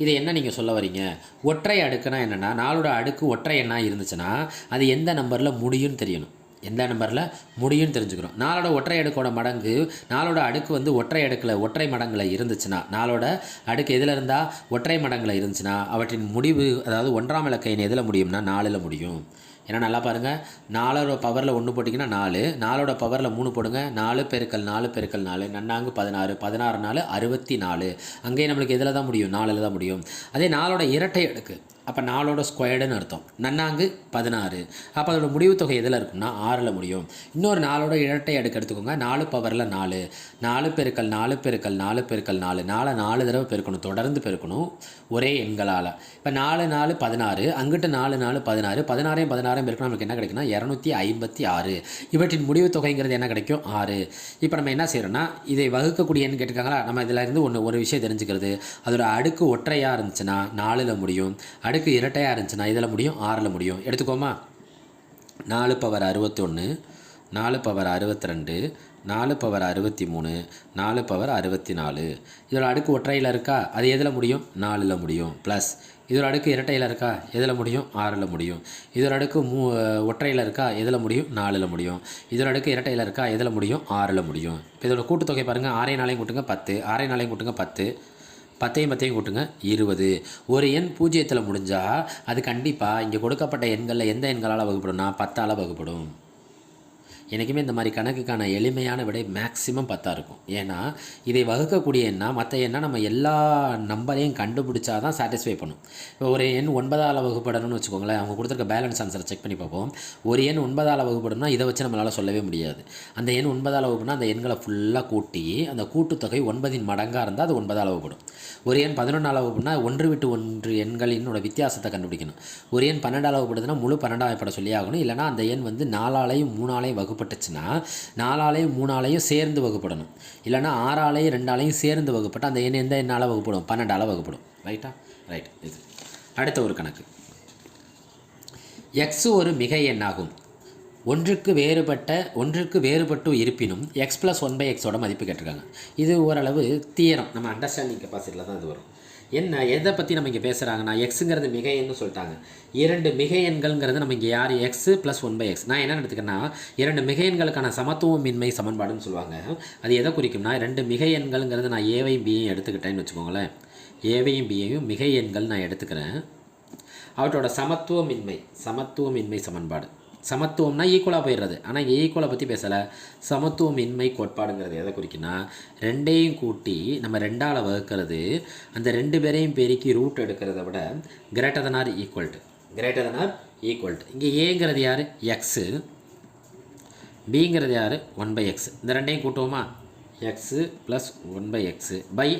இது என்ன நீங்கள் சொல்ல வரீங்க? ஒற்றை அடுக்குனா என்னென்னா, நாளோட அடுக்கு ஒற்றை எண்ணாக இருந்துச்சுன்னா அது எந்த நம்பரில் முடியும்னு தெரியணும். எந்த நம்பரில் முடியும்னு தெரிஞ்சுக்கிறோம். நாளோட ஒற்றை அடுக்கோட மடங்கு, நாளோட அடுக்கு வந்து ஒற்றை அடுக்கில் ஒற்றை மடங்கில் இருந்துச்சுன்னா, நாளோட அடுக்கு எதில் இருந்தால் ஒற்றை மடங்கில் இருந்துச்சுன்னா அவற்றின் முடிவு, அதாவது ஒன்றாம் இலக்க எண் எதில் முடியும்னா 4ல் முடியும். ஏன்னா நல்லா பாருங்கள், 4ஓட பவரில் 1 போட்டிங்கன்னா 4, 4ஓட பவரில் 3 போடுங்க, 4 பெருக்கல் 4 பெருக்கல் 4 நன்னாங்கு 16, 16 4 64. அங்கேயே நம்மளுக்கு எதில் தான் முடியும்? 4ல் தான் முடியும். அதே 4ஓட இரட்டை அடுக்கு, அப்போ 4ஓட ஸ்கொயர்டுன்னு அர்த்தம். நன்னாங்கு 16, அப்போ அதோட முடிவு தொகை எதில் இருக்கும்னா 6ல் முடியும். இன்னொரு 4ஓட இரட்டை அடுக்கு எடுத்துக்கோங்க, 4 பவரில் 4, 4 பெருக்கல் 4 பெருக்கல் 4 பெருக்கல் 4, 4 தடவை பெருக்கணும், தொடர்ந்து பெருக்கணும் ஒரே எண்களால். இப்போ 4 4 16, அங்கிட்டு 4 4 16, 16 16 பெருக்கணும், நமக்கு என்ன கிடைக்குன்னா 256. இவற்றின் முடிவு தொகைங்கிறது என்ன கிடைக்கும்? 6. இப்போ நம்ம என்ன செய்கிறோன்னா, இதை வகுக்கக்கூடிய எண் கேட்டுருக்காங்களா, நம்ம இதில் இருந்து ஒரு விஷயம் தெரிஞ்சுக்கிறது. அதோட அடுக்கு ஒற்றையாக இருந்துச்சுன்னா 4ல் முடியும், அடுக்கு இரட்டையாக இருந்துச்சுன்னா இதில் முடியும், 6ல் முடியும். எடுத்துக்கோமா, 4 பவர் 61, 4 பவர் 62, 4 பவர் 63, 4 பவர் 64. இதோட அடுக்கு ஒற்றையில் இருக்கா, அது எதில் முடியும்? 4ல் முடியும். ப்ளஸ் இதோட அடுக்கு இரட்டையில் இருக்கா, எதில் முடியும்? 6ல் முடியும். இதோட அடுக்கு ஒற்றையில் இருக்கா, எதில் முடியும்? 4ல் முடியும். இதோட அடுக்கு இரட்டையில் இருக்கா, எதில் முடியும்? 6ல் முடியும். இப்போ இதோட கூட்டுத்தொகை பாருங்கள், 6 4 கூட்டுங்க 10, 6 4 கூட்டுங்க 10, 10 10 கூட்டுங்க 20. ஒரு எண் 0ல் முடிஞ்சால் அது கண்டிப்பாக இங்கே கொடுக்கப்பட்ட எண்களில் எந்த எண்களால் வகுப்படும்னா 10ஆல் வகுப்படும். எனக்குமே இந்த மாதிரி கணக்குக்கான எளிமையான விடை மேக்ஸிமம் 10 இருக்கும். ஏன்னா இதை வகுக்கக்கூடிய எண்ணா மற்ற எண்ணா நம்ம எல்லா நம்பரையும் கண்டுபிடிச்சா தான் சாட்டிஸ்ஃபை பண்ணும். இப்போ ஒரு எண் 9ஆல் வகுப்படணும்னு வச்சுக்கோங்களேன், அவங்க கொடுத்துருக்க பேலன்ஸ் ஆன்சரை செக் பண்ணி பார்ப்போம். ஒரு எண் 9ஆல் வகுப்படணும்னா இதை வச்சு நம்மளால் சொல்லவே முடியாது. அந்த எண் 9ஆல் வகுப்புனா அந்த எண்களை ஃபுல்லாக கூட்டி அந்த கூட்டுத்தொகை 9 மடங்காக இருந்தால் அது 9ஆல் வகுப்படும். ஒரு எண் 11ஆல் வகுப்புனா 1 விட்டு 1 எண்களினோட வித்தியாசத்தை கண்டுபிடிக்கணும். ஒரு எண் 12ஆல் வகுப்படுதுன்னா முழு 12ஆம் பட சொல்லி ஆகணும். இல்லைனா அந்த எண் வந்து 4ஆலையும் 3ஆலையும் வகுப்பட்டுச்சுன்னா 4ஆலையும் 3ஆலையும் சேர்ந்து வகுப்படணும். இல்லைனா 6ஆலையும் 2ஆலையும் சேர்ந்து வகுப்பட்டு அந்த எண் எந்த எண்ணால் வகுப்படும்? 12ஆல் வகுப்படும். ரைட்டா? ரைட். இது அடுத்த ஒரு கணக்கு. எக்ஸ் ஒரு மிகை எண்ணாகும். ஒன்றுக்கு வேறுபட்டு இருப்பினும் எக்ஸ் ப்ளஸ் 1/xோட மதிப்பு கேட்டிருக்காங்க. இது ஓரளவு தியரம், நம்ம அண்டர்ஸ்டாண்டிங் கெப்பாசிட்டியில் தான் இது வரும். என்ன எதை பற்றி நம்ம இங்கே பேசுகிறாங்கன்னா, எக்ஸுங்கிறது மிகை எண்ணு சொல்லிட்டாங்க. 2 மிகை எண்கள்ங்கிறது நம்ம இங்கே யார்? X plus 1/x. நான் என்ன எடுத்துக்கேன்னா, 2 மிகை எண்களுக்கான சமத்துவமின்மை சமன்பாடுன்னு சொல்லுவாங்க. அது எதை குறிக்கும்னா, 2 மிகை எண்கள்ங்கிறது நான் ஏவையும் பியையும் எடுத்துக்கிட்டேன்னு வச்சுக்கோங்களேன். ஏவையும் பியையும் மிகை எண்கள் நான் எடுத்துக்கிறேன். அவற்றோட சமத்துவமின்மை சமன்பாடு. சமத்துவம்னா ஈக்குவலாக போயிடுறது. ஆனால் இங்கே ஈக்குவலை பற்றி பேசலை. சமத்துவமின்மை கோட்பாடுங்கிறது எதை குறிக்குன்னா, 2ஐயும் கூட்டி நம்ம 2ஆல் வகுக்கிறது, அந்த 2 பேரையும் பெருக்கி ரூட் எடுக்கிறத விட greater than or equal to. இங்கே ஏங்கிறது யார்? எக்ஸு. பிங்கிறது யார்? 1/x. இந்த 2ஐயும் கூட்டுவோமா? X plus 1/x by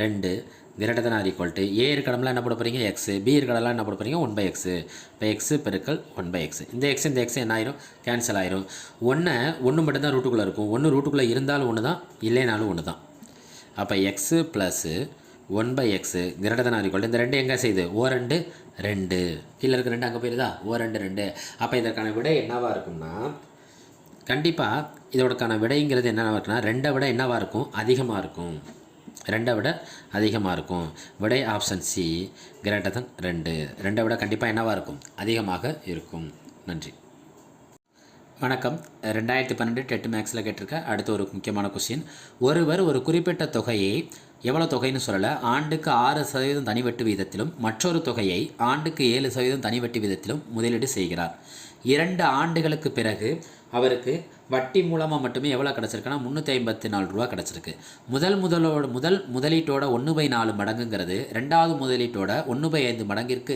2 greater than or equal to. ஏ இருக்கடம்லாம் என்ன போட போகிறீங்க? எக்ஸு. பி இருக்கடம்லாம் என்ன போட போகிறீங்க? 1/x. இப்போ எக்ஸு பெருக்கல் 1/x. இந்த எக்ஸ் என்ன ஆயிரும்? கேன்சல் ஆயிரும். ஒன்று மட்டும்தான் ரூட்டுக்குள்ளே இருக்கும். 1 ரூட்டுக்குள்ளே இருந்தாலும் 1 தான், இல்லைனாலும் 1 தான். அப்போ x plus 1/x greater than or equal to. இந்த 2 எங்கே செய்யுது? O2 2. கீழே இருக்க 2 அங்கே போயிருதா? O2 2. அப்போ இதற்கான விடை என்னவாக இருக்கும்னா, கண்டிப்பாக இதோடக்கான விடைங்கிறது என்னவாக இருக்குன்னா, 2ஐ விட என்னவாக இருக்கும்? அதிகமாக இருக்கும். 2ஐ விட அதிகமாக இருக்கும். விடை ஆப்ஷன் சி, கிரேட்டர் தன் 2. 2ஐ விட கண்டிப்பாக என்னவாக இருக்கும்? அதிகமாக இருக்கும். நன்றி. வணக்கம். 2012 டெட் மேக்ஸில் கேட்டிருக்க அடுத்த ஒரு முக்கியமான கொஸ்டின். ஒருவர் ஒரு குறிப்பிட்ட தொகையை, எவ்வளோ தொகைன்னு சொல்லலை, ஆண்டுக்கு 6% தனி வட்டி வீதத்திலும் மற்றொரு தொகையை ஆண்டுக்கு 7% தனி வட்டி வீதத்திலும் முதலீடு செய்கிறார். 2 ஆண்டுகளுக்கு பிறகு அவருக்கு வட்டி மூலமாக மட்டுமே எவ்வளோ கிடச்சிருக்குன்னா 354 ரூபா கிடச்சிருக்கு. முதல் முதலீட்டோட 1/4 மடங்குங்கிறது ரெண்டாவது முதலீட்டோட 1/5 மடங்கிற்கு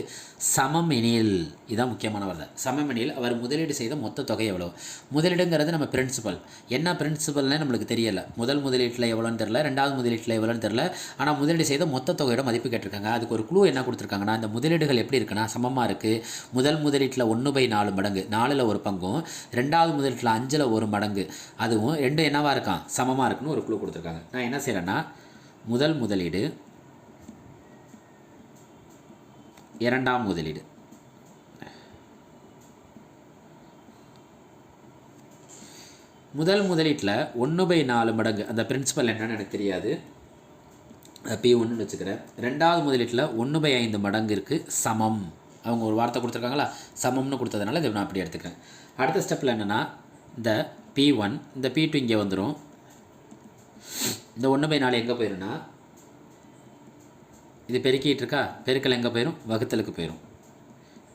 சமம் எனில், இதுதான் முக்கியமான வார்த்தை, சமம் எனில் அவர் முதலீடு செய்த மொத்த தொகை எவ்வளோ? முதலீடுங்கிறது நம்ம பிரின்சிபல், என்ன பிரின்சிபல்னே நம்மளுக்கு தெரியலை. முதல் முதலீட்டில் எவ்வளோன்னு தெரில, ரெண்டாவது முதலீட்டில் எவ்வளோன்னு தெரில. ஆனால் முதலீடு செய்த மொத்த தொகையோட மதிப்பு கேட்டிருக்காங்க. அதுக்கு ஒரு குழு என்ன கொடுத்துருக்காங்கன்னா, இந்த முதலீடுகள் எப்படி இருக்குன்னா சமமாக இருக்குது. முதல் முதலீட்டில் 1/4 மடங்கு, 4ல் ஒரு பங்கும், ரெண்டாவது முதலீட்டில் 5ல் 1 மடங்கு, அதுவும் 2 என்னவாக இருக்கான்? சமமாக இருக்குன்னு ஒரு குழு கொடுத்துருக்காங்க. நான் என்ன செய்கிறேன்னா, முதல் முதலீடு, இரண்டாம் முதலீடு, முதல் முதலீட்டில் 1/4 மடங்கு, அந்த பிரின்சிபல் என்னன்னு எனக்கு தெரியாது. P1ன்னு வச்சுக்கிறேன். ரெண்டாவது முதலீட்டில் 1/5 மடங்கிற்கு சமம். அவங்க ஒரு வார்த்தை கொடுத்துருக்காங்களா, சமம்னு கொடுத்ததுனால இதை நான் அப்படி எடுத்துக்கிறேன். அடுத்த ஸ்டெப்பில் என்னென்னா, இந்த P1 இந்த P2 இங்கே வந்துடும். இந்த 1/4 எங்கே போயிருன்னா, இது பெருக்கிட்டு இருக்கா, பெருக்கல் எங்கே போயிடும், வகுத்தலுக்கு போயிடும்.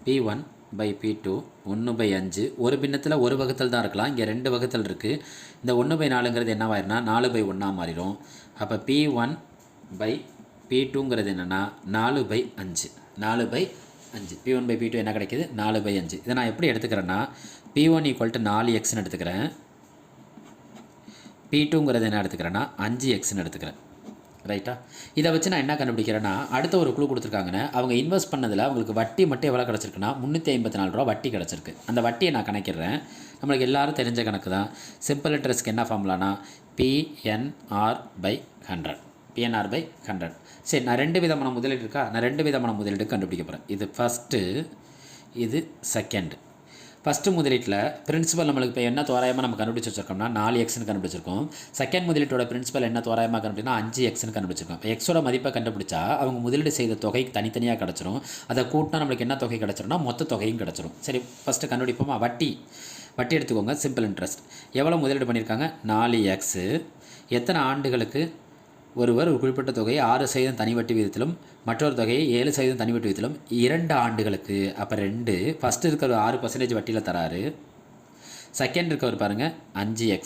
P1/P2 1/5. ஒரு பின்னத்தில் ஒரு வகுத்தல் தான் இருக்கலாம், இங்கே 2 வகுத்தல் இருக்குது. இந்த 1/4ங்கிறது என்னவாயிருன்னா 4/1 மாறிடும். அப்போ P1/P2ங்கிறது என்னென்னா 4/5. 4/5. P1/P2 என்ன கிடைக்கிது, 4/5. இதை நான் எப்படி எடுத்துக்கிறேன்னா, P1 = 4xன்னு எடுத்துக்கிறேன். P2ங்கிறது என்ன எடுத்துக்கிறேன்னா 5xன்னு எடுத்துக்கிறேன். ரைட்டா? இதை வச்சு நான் என்ன கண்டுபிடிக்கிறேன்னா, அடுத்த ஒரு குழு கொடுத்துருக்காங்கன்னு, அவங்க இன்வெஸ்ட் பண்ணதில் அவங்களுக்கு வட்டி மட்டும் எவ்வளோ கிடச்சிருக்குன்னா 354 ரூபா வட்டி கிடச்சிருக்கு. அந்த வட்டியை நான் கணக்கிடுறேன். நம்மளுக்கு எல்லோரும் தெரிஞ்ச கணக்கு தான். சிம்பிள் இன்ட்ரெஸ்ட்க்கு என்ன ஃபார்முலானா PNR/100. PNR/100. சரி, நான் 2 விதமான முதலீடு இருக்கா, நான் 2 விதமான முதலீடு கண்டுபிடிக்க போகிறேன். இது ஃபஸ்ட்டு, இது செகண்ட். ஃபஸ்ட்டு முதலீட்டில் பிரின்சிபல் நம்மளுக்கு இப்போ என்ன தோராயமாக நம்ம கண்டுபிடிச்சி வச்சிருக்கோம்னா 4xன்னு கண்டுபிடிச்சிருக்கோம். செகண்ட் முதலீட்டோட பிரின்சிபல் என்ன தோராயமாக கண்டுபிடிச்சா 5xன்னு கண்டுபிடிச்சிருக்கோம். இப்போ எக்ஸோட மதிப்பை கண்டுபிடிச்சா அவங்க முதலீடு செய்த தொகை தனித்தனியாக கிடச்சிரும். அதை கூட்டினா நம்மளுக்கு என்ன தொகை கிடச்சிரும்னா மொத்த தொகையும் கிடச்சிரும். சரி, ஃபஸ்ட்டு கண்டுபிடிப்போமா. வட்டி எடுத்துக்கோங்க. சிம்பிள் இன்ட்ரெஸ்ட் எவ்வளோ முதலீடு பண்ணியிருக்காங்க, 4x. எத்தனை ஆண்டுகளுக்கு ஒருவர் ஒரு குறிப்பிட்ட தொகையை 6% தனி வட்டி விகிதத்திலும் மற்றொரு தொகையை 7% தனி வட்டி விகிதத்திலும் 2 ஆண்டுகளுக்கு. அப்போ 2. ஃபஸ்ட்டு இருக்கிற 6% வட்டியில் தராரு. செகண்ட் இருக்கவர் பாருங்கள் 5x.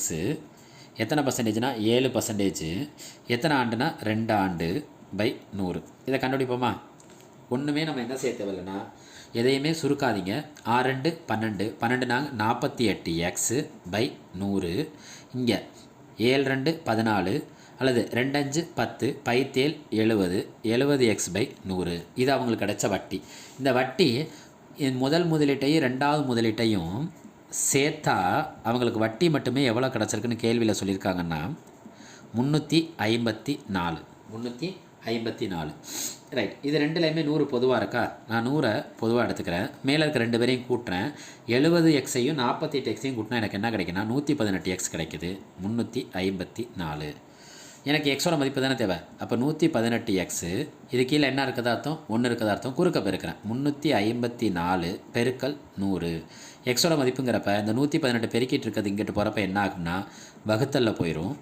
எத்தனை பர்சன்டேஜ்னா 7%. எத்தனை ஆண்டுனா 2 ஆண்டு பை 100. இதை கண்டுபிடிப்போமா. ஒன்றுமே நம்ம என்ன செய்ய தேவையில்லைன்னா, எதையுமே சுருக்காதீங்க. 6 2 12 12 48x பை 100. இங்கே 7 2 14 அல்லது 2 5 10 பைத்தேல் 70 70x பை 100. இது அவங்களுக்கு கிடைச்ச வட்டி. இந்த வட்டி முதல் முதலீட்டையும் ரெண்டாவது முதலீட்டையும் சேர்த்தா அவங்களுக்கு வட்டி மட்டுமே எவ்வளோ கிடச்சிருக்குன்னு கேள்வியில் சொல்லியிருக்காங்கன்னா 354. 354. ரைட். இது ரெண்டுலேயுமே 100 பொதுவாக இருக்கா, நான் 100 பொதுவாக எடுத்துக்கிறேன். மேலே இருக்க 2 பேரையும் கூட்டுறேன். 70xையும் 48xையும் கூட்டினா எனக்கு என்ன கிடைக்குன்னா 118x கிடைக்குது. 354. எனக்கு எக்ஸோட மதிப்பு தானே தேவை. அப்போ 118x. இது கீழே என்ன இருக்குதா அர்த்தம், 1 இருக்குதா அர்த்தம். குறுக்க பெருக்கிறேன். 354 பெருக்கல் 100. எக்ஸோட மதிப்புங்கிறப்ப இந்த 118 பெருக்கிட்டு இருக்கிறது இங்கிட்டு போகிறப்ப என்ன ஆகும்னா வகுத்தலில் போயிடும்.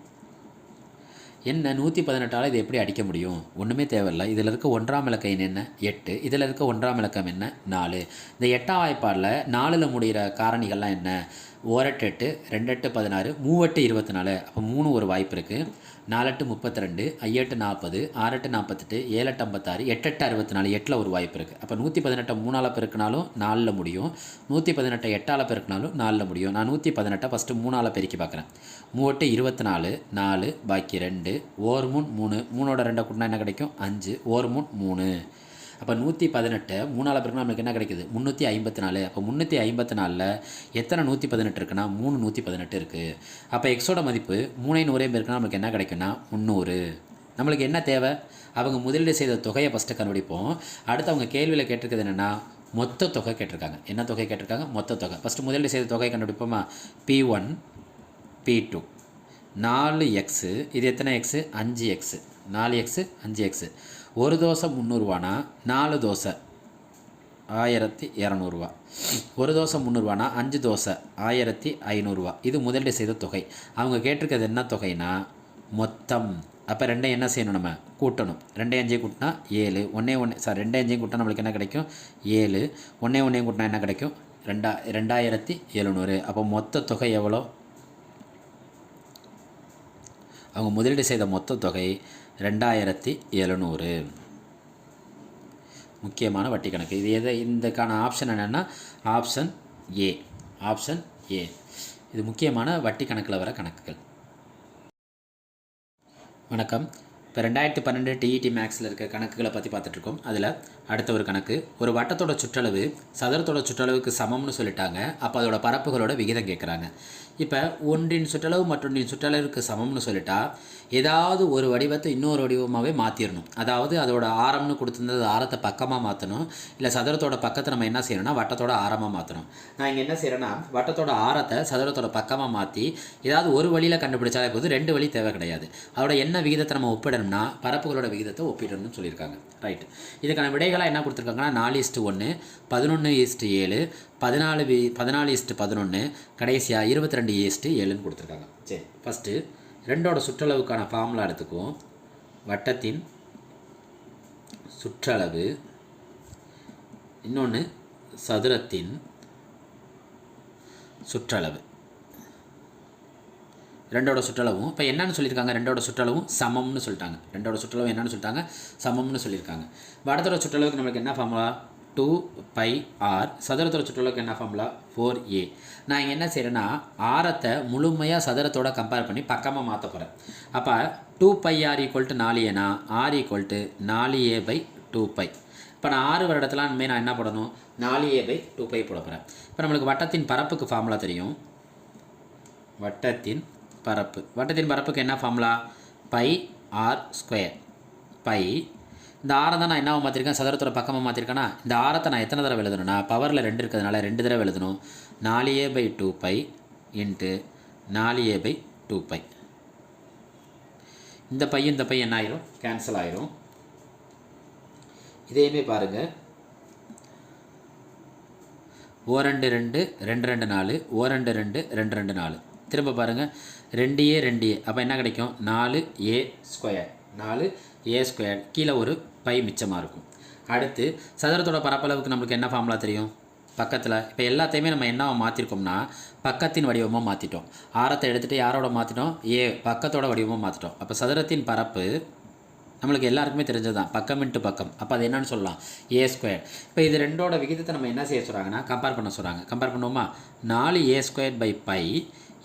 என்ன 118ஆல் இது எப்படி அடிக்க முடியும், ஒன்றுமே தேவையில்லை. இதில் இருக்க 1ஆம் இலக்கம் என்ன 8, இதில் இருக்க 1ஆம் இலக்கம் என்ன 4. இந்த 8ஆம் வாய்ப்பாடில் 4ல் முடிகிற காரணிகள்லாம் என்ன, 1 8 2 8 16 3 8 24. அப்போ 3 ஒரு வாய்ப்பு இருக்குது. 4 8 32 5 8 40 6 8 48 7 8 56 8 8 64. 8ல் ஒரு வாய்ப்பு இருக்குது. அப்போ 118 3ஆல் பெருக்கினாலும் 4ல் முடியும். 118 8ஆல் பெருக்கினாலும் 4ல் முடியும். நான் 118 ஃபஸ்ட்டு 3ஆல் பெருக்கி பார்க்குறேன். 3 8 24 4 பாக்கி 2 1 3 3ஓட 2 கூட்டினா என்ன கிடைக்கும் 5 1 3. அப்போ 118 3ஆல் பெருக்கினா நம்மளுக்கு என்ன கிடைக்குது 354. அப்போ 354ல் எத்தனை 118 இருக்குன்னா 3 118 இருக்குது. அப்போ எக்ஸோட மதிப்பு 3 100 பெருக்கினா நம்மளுக்கு என்ன கிடைக்குன்னா 300. நம்மளுக்கு என்ன தேவை, அவங்க முதலீடு செய்த தொகையை ஃபஸ்ட்டு கண்டுபிடிப்போம். அடுத்து அவங்க கேள்வியில் கேட்டிருக்கிறது என்னென்னா மொத்த தொகை கேட்டிருக்காங்க. என்ன தொகை கேட்டிருக்காங்க, மொத்த தொகை. ஃபஸ்ட்டு முதலீடு செய்த தொகையை கண்டுபிடிப்போமா. P1 P2 4x. இது எத்தனை எக்ஸு 5x. 4x 5x. ஒரு தோசை 300 ரூபானா 4 தோசை 1200 ரூபா. ஒரு தோசை 300 ரூபானா 5 தோசை 1500 ரூபா. இது முதலீடு செய்த தொகை. அவங்க கேட்டிருக்கிறது என்ன தொகைனா மொத்தம். அப்போ 2 என்ன செய்யணும், நம்ம கூட்டணும். 2 5 கூட்டினா 7 1 1 சார் 2 5 கூட்டினா நம்மளுக்கு என்ன கிடைக்கும் 7 1 1 கூட்டினா என்ன கிடைக்கும் 2700. அப்போ மொத்த தொகை எவ்வளோ, அவங்க முதலீடு செய்த மொத்த தொகை 2700. முக்கியமான வட்டி கணக்கு இது. எதை இதுக்கான ஆப்ஷன் என்னென்னா ஆப்ஷன் ஏ. ஆப்ஷன் ஏ இது முக்கியமான வட்டி கணக்கில் வர கணக்குகள். வணக்கம். இப்போ 2012 TET மேக்ஸில் இருக்க கணக்குகளை பற்றி பார்த்துட்ருக்கோம். அதில் அடுத்த ஒரு கணக்கு, ஒரு வட்டத்தோட சுற்றளவு சதுரத்தோட சுற்றளவுக்கு சமம்னு சொல்லிட்டாங்க. அப்போ அதோட பரப்புகளோட விகிதம் கேட்குறாங்க. இப்போ ஒன்றின் சுற்றளவு மற்றொன்றின் சுற்றளவுக்கு சமம்னு சொல்லிட்டா ஏதாவது ஒரு வடிவத்தை இன்னொரு வடிவமாகவே மாற்றிடணும். அதாவது அதோட ஆரம்னு கொடுத்துருந்தது ஆரத்தை பக்கமாக மாற்றணும். இல்லை சதுரத்தோட பக்கத்தை நம்ம என்ன செய்யணும்னா வட்டத்தோட ஆரமாக மாற்றணும். நான் இங்கே என்ன செய்கிறேன்னா வட்டத்தோட ஆரத்தை சதுரத்தோட பக்கமாக மாற்றி ஏதாவது ஒரு வழியில் கண்டுபிடிச்சாலே போது 2 வழி தேவை கிடையாது. அதோட என்ன விகிதத்தை நம்ம ஒப்பிடணும் ஒப்பிடணும்னா பரப்புகளோட விகிதத்தை ஒப்பிடணும்னு சொல்லியிருக்காங்க. ரைட். இதுக்கான விடைகளாக என்ன கொடுத்துருக்காங்கன்னா 4:1, 11:7, 14:11, கடைசியாக 22:7ன்னு கொடுத்துருக்காங்க. சரி, ஃபஸ்ட்டு ரெண்டோட சுற்றளவுக்கான ஃபார்முலா எடுத்துக்குவோம். வட்டத்தின் சுற்றளவு, இன்னொன்று சதுரத்தின் சுற்றளவு. ரெண்டோட சுற்றளவும் இப்போ என்னன்னு சொல்லியிருக்காங்க, ரெண்டோட சுற்றளவும் சமம்னு சொல்லிட்டாங்க. ரெண்டோட சுற்றளவு என்னன்னு சொல்லிட்டாங்க, சமம்னு சொல்லியிருக்காங்க. வட்டத்தோட சுற்றளவுக்கு நம்மளுக்கு என்ன ஃபார்முலா, 2πr. சதுரத்தோட சுற்றளவுக்கு என்ன ஃபார்முலா, 4a. நான் இங்கே என்ன செய்கிறேன்னா ஆரத்தை முழுமையாக சதுரத்தோட கம்பேர் பண்ணி பக்கமாக மாற்ற போகிறேன். அப்போ 2πr = 4a, r = 4a/2π. இப்போ நான் 6 வருடத்தில் இனிமேல் நான் என்ன போடணும், 4a/2π போட போகிறேன். இப்போ நம்மளுக்கு வட்டத்தின் பரப்புக்கு ஃபார்முலா தெரியும். வட்டத்தின் பரப்புக்கு என்ன ஃபார்முலா, πr². பை இந்த ஆரம் தான் நான் என்னவா மாற்றிருக்கேன், சதுரத்தோட பக்கமாக மாற்றிருக்கேன்னா இந்த ஆரத்தை நான் எத்தனை தடவை எழுதணும்னா பவரில் 2 இருக்கிறதுனால 2 தடவை எழுதணும். 4a/2π × 4a/2π. இந்த பை என்ன ஆயிரும், கேன்சல் ஆயிரும். இதையுமே பாருங்கள், 2 2 2 2 4, 2 2 2 2 4. திரும்ப பாருங்கள், 2a 2a, அப்போ என்ன கிடைக்கும், 4a². 4a², கீழே ஒரு பை மிச்சமாக இருக்கும். அடுத்து சதுரத்தோட பரப்பளவுக்கு நம்மளுக்கு என்ன ஃபார்முலா தெரியும், பக்கத்தில். இப்போ எல்லாத்தையுமே நம்ம என்ன மாற்றிருக்கோம்னா பக்கத்தின் வடிவமாக மாற்றிட்டோம். ஆரத்தை எடுத்துகிட்டு யாரோட மாற்றிட்டோம், பக்கத்தோட வடிவமாக மாற்றிட்டோம். அப்போ சதுரத்தின் பரப்பு நம்மளுக்கு எல்லாருக்குமே தெரிஞ்சது தான், பக்கம் இன்ட்டு பக்கம். அப்போ அது என்னன்னு சொல்லலாம், a². இப்போ இது ரெண்டோட விகிதத்தை நம்ம என்ன செய்ய சொல்கிறாங்கன்னா கம்பேர் பண்ண சொல்கிறாங்க. கம்பேர் பண்ணுவோமா, 4a²/π